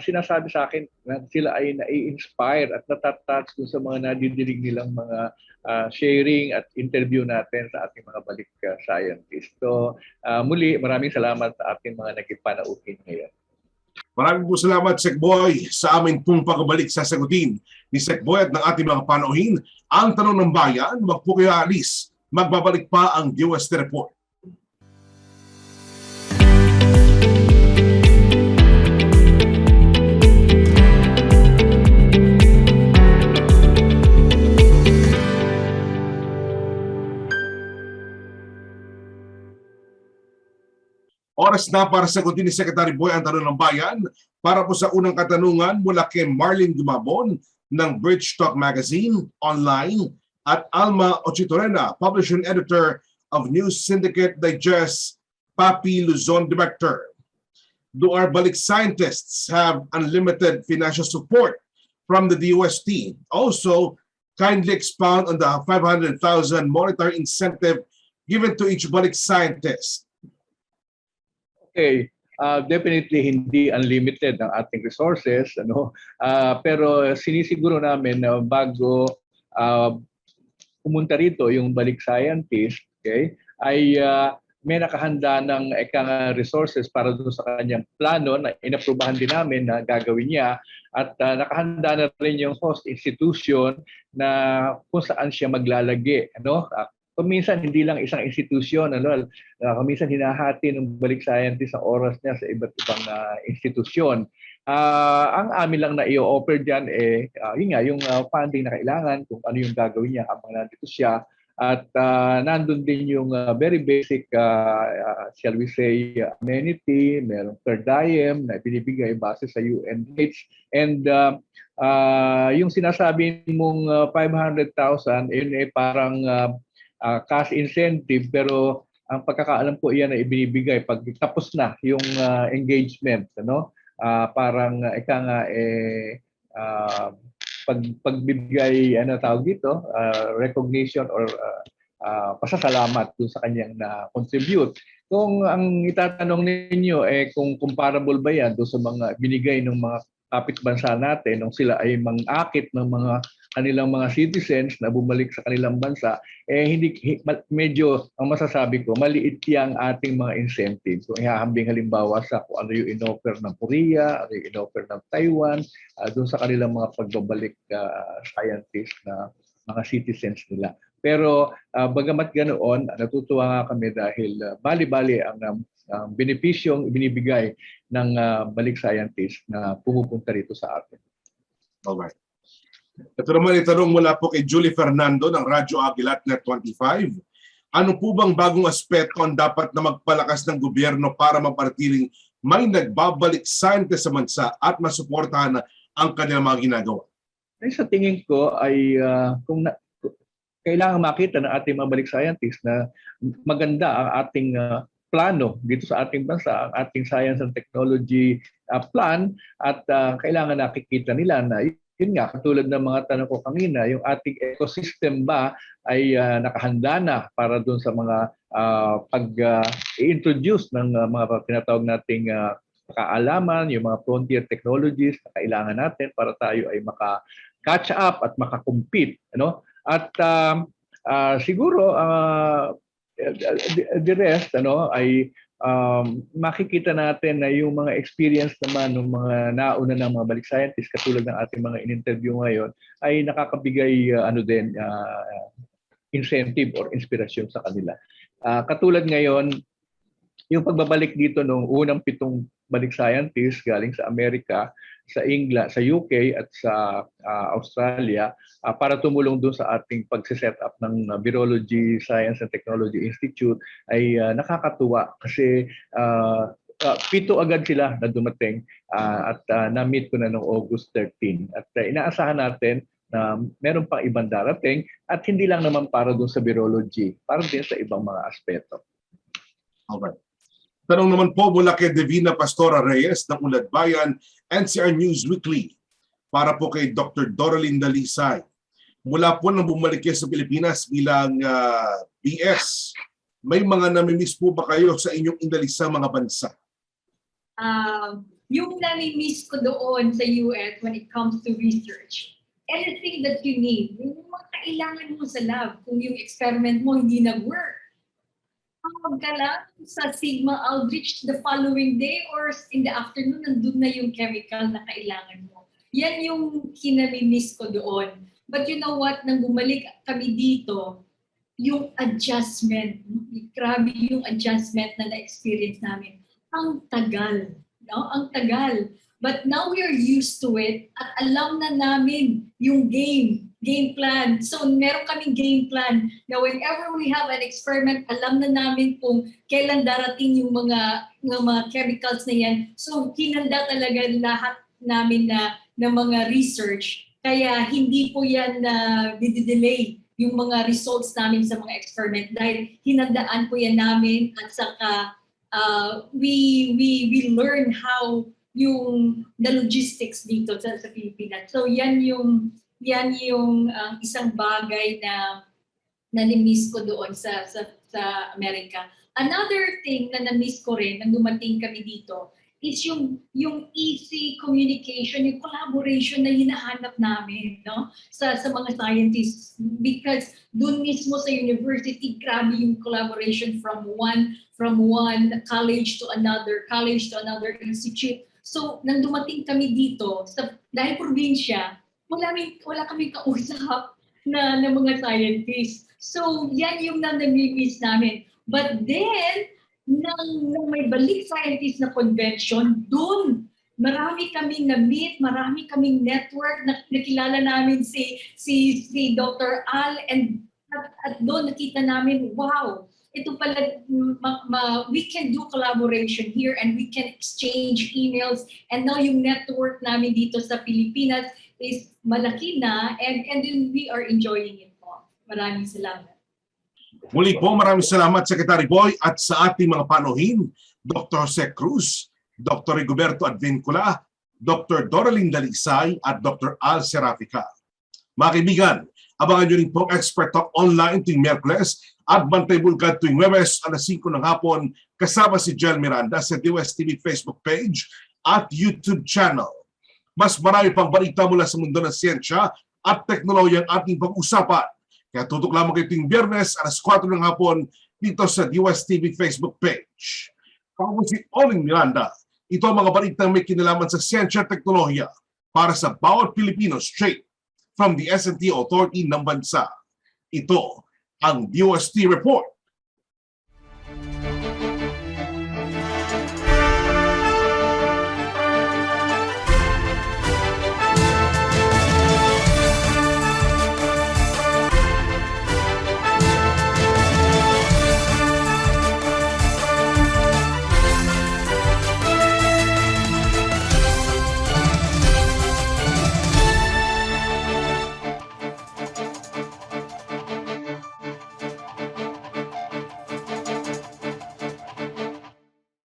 sinasabi sa akin na sila ay nai-inspire at natatouch dun sa mga nadidinig nilang mga sharing at interview natin sa ating mga Balik Scientists. So, muli, maraming salamat sa ating mga naging panauhin ngayon. Maraming po salamat, Sec Boy, sa aming pong pagbalik sasagutin ni Sec Boy at ng ating mga panauhin. Ang tanong ng bayan, wag po kayo alis. Magbabalik pa ang DOST Report. Oras na para sagutin ni Secretary Boy ang tanong ng bayan para po sa unang katanungan mula kay Marlene Gumabon ng Bridge Talk Magazine online at Alma Ochitorena, Publisher and Editor of News Syndicate Digest, Papi Luzon Director. Do our Balik Scientists have unlimited financial support from the DOST? Also, kindly expound on the 500,000 monetary incentive given to each Balik Scientist. Okay, definitely hindi unlimited ang ating resources, ano? Pero sinisiguro namin na bago pumunta rito yung Balik Scientist, okay, ay may nakahanda ng resources para doon sa kanyang plano na inaprubahan din namin na gagawin niya, at nakahanda na rin yung host institution na kung saan siya maglalagi, ano? Kuminsan hindi lang isang institusyon, ano, kuminsan hinahati ng Balik Scientist ang oras niya sa iba't ibang institusyon. Ang amin lang na i-offer diyan yun nga, yung funding na kailangan, kung ano yung gagawin niya habang nandito siya. At nandun din yung very basic, shall we say, amenity, merong per diem na binibigay base sa UN rates. And yung sinasabi mong 500,000, yun parang cash incentive, pero ang pagkakaalam ko iyan ay ibinibigay pag tapos na yung engagement, ano? Parang ika nga pagbibigay ano tawag dito, recognition or pasasalamat dun sa kanyang na-contribute. Kung ang itatanong ninyo kung comparable ba yan doon sa mga binigay ng mga kapitbansa natin nung sila ay mang-akit ng mga kanilang mga citizens na bumalik sa kanilang bansa, medyo ang masasabi ko, maliit yang ating mga incentives. Kung ihahambing halimbawa sa kung ano yung in-offer ng Korea, ano yung in-offer ng Taiwan, doon sa kanilang mga pagbabalik scientists na mga citizens nila. Pero bagamat ganoon, natutuwa nga kami dahil bali-bali ang benepisyong ibinibigay ng Balik Scientists na pumupunta rito sa atin. Alright. Ito naman itanong mula po kay Julie Fernando ng Radyo Agilat Net 25. Ano po bang bagong aspeto ang dapat na magpalakas ng gobyerno para maparatiling may nagbabalik scientist sa bansa at masuportahan ang kanilang mga ginagawa? Sa tingin ko ay kailangan makita ng ating mga balik scientists na maganda ang ating plano dito sa ating bansa, ang ating science and technology plan, at kailangan nakikita nila na yun nga, katulad ng mga tanong ko kanina, yung ating ecosystem ba ay nakahanda na para doon sa mga pag-introduce ng mga tinatawag nating kaalaman, yung mga frontier technologies na kailangan natin para tayo ay maka-catch up at makakompete. Ano? At siguro, the rest ay makikita natin na yung mga experience naman ng mga nauna ng mga balik scientists katulad ng ating mga in-interview ngayon ay nakakabigay incentive or inspirasyon sa kanila. Katulad ngayon, yung pagbabalik dito ng unang 7 balik scientists galing sa Amerika, sa England, sa UK at sa Australia para tumulong doon sa ating pag-set up ng Virology Science and Technology Institute ay nakakatuwa kasi 7 agad sila na dumating at na-meet ko na noong August 13. At inaasahan natin na meron pang ibang darating at hindi lang naman para doon sa virology, para din sa ibang mga aspeto. Alright. Tanong naman po mula kay Divina Pastora Reyes ng Ulad Bayan, NCR News Weekly. Para po kay Dr. Doralyn Dalisay. Mula po nang bumalik kayo sa Pilipinas bilang BS, may mga namimiss po ba kayo sa inyong inalisang mga bansa? Yung namimiss ko doon sa US when it comes to research, anything that you need, yung mga kailangan mo sa lab, kung yung experiment mo hindi nag-work, ka lang sa Sigma Aldrich the following day or in the afternoon, nandun na yung chemical na kailangan mo. Yan yung kinamimiss ko doon. But you know what? Nang bumalik kami dito, yung adjustment, grabe yung adjustment na na-experience namin. Ang tagal. No? Ang tagal. But now we are used to it at alam na namin yung game plan. So meron kaming game plan na whenever we have an experiment, alam na namin kung kailan darating yung mga chemicals na yan. So hinanda talaga lahat namin na mga research. Kaya hindi po yan na didelay yung mga results namin sa mga experiment dahil hinandaan po yan namin at saka we learn how yung the logistics dito sa Pilipinas. So yan yung isang bagay na na-miss ko doon sa Amerika. Another thing na na-miss ko rin nang dumating kami dito is yung easy communication, yung collaboration na hinahanap namin, no? Sa mga scientists, because doon mismo sa university, grabe yung collaboration from one college to another institute. So nang dumating kami dito dahil probinsya, wala kaming kausap na mga scientists. So yan yung namimiss namin. But then nang may Balik Scientists na convention, doon marami kaming na-meet, marami kaming network, nakilala namin si Dr. Al, at doon nakita namin, wow, ito pala, we can do collaboration here and we can exchange emails, and now yung network namin dito sa Pilipinas is malaki na, and then we are enjoying it po. Maraming salamat. Muli po, maraming salamat Secretary Boy at sa ating mga panuhin, Dr. Jose Cruz, Dr. Rigoberto Advincula, Dr. Doralyn Dalisay at Dr. Al Serafica. Mga kaibigan, abangan nyo rin po ang Expert Talk online tuwing Miyerkules at Bantay Bulgad tuwing Webes alas 5 ng hapon kasama si Jel Miranda sa DOST TV Facebook page at YouTube channel. Mas marami pang balita mula sa mundo ng siyensya at teknolohiya ang ating pag-usapan. Kaya tutok lamang kayo tuwing Biyernes alas 4 ng hapon dito sa DOST TV Facebook page. Ako po si Oling Miranda. Ito ang mga balitang may kinalaman sa siyensya at teknolohiya para sa bawat Pilipino straight from the S&T Authority ng bansa. Ito ang DOST Report.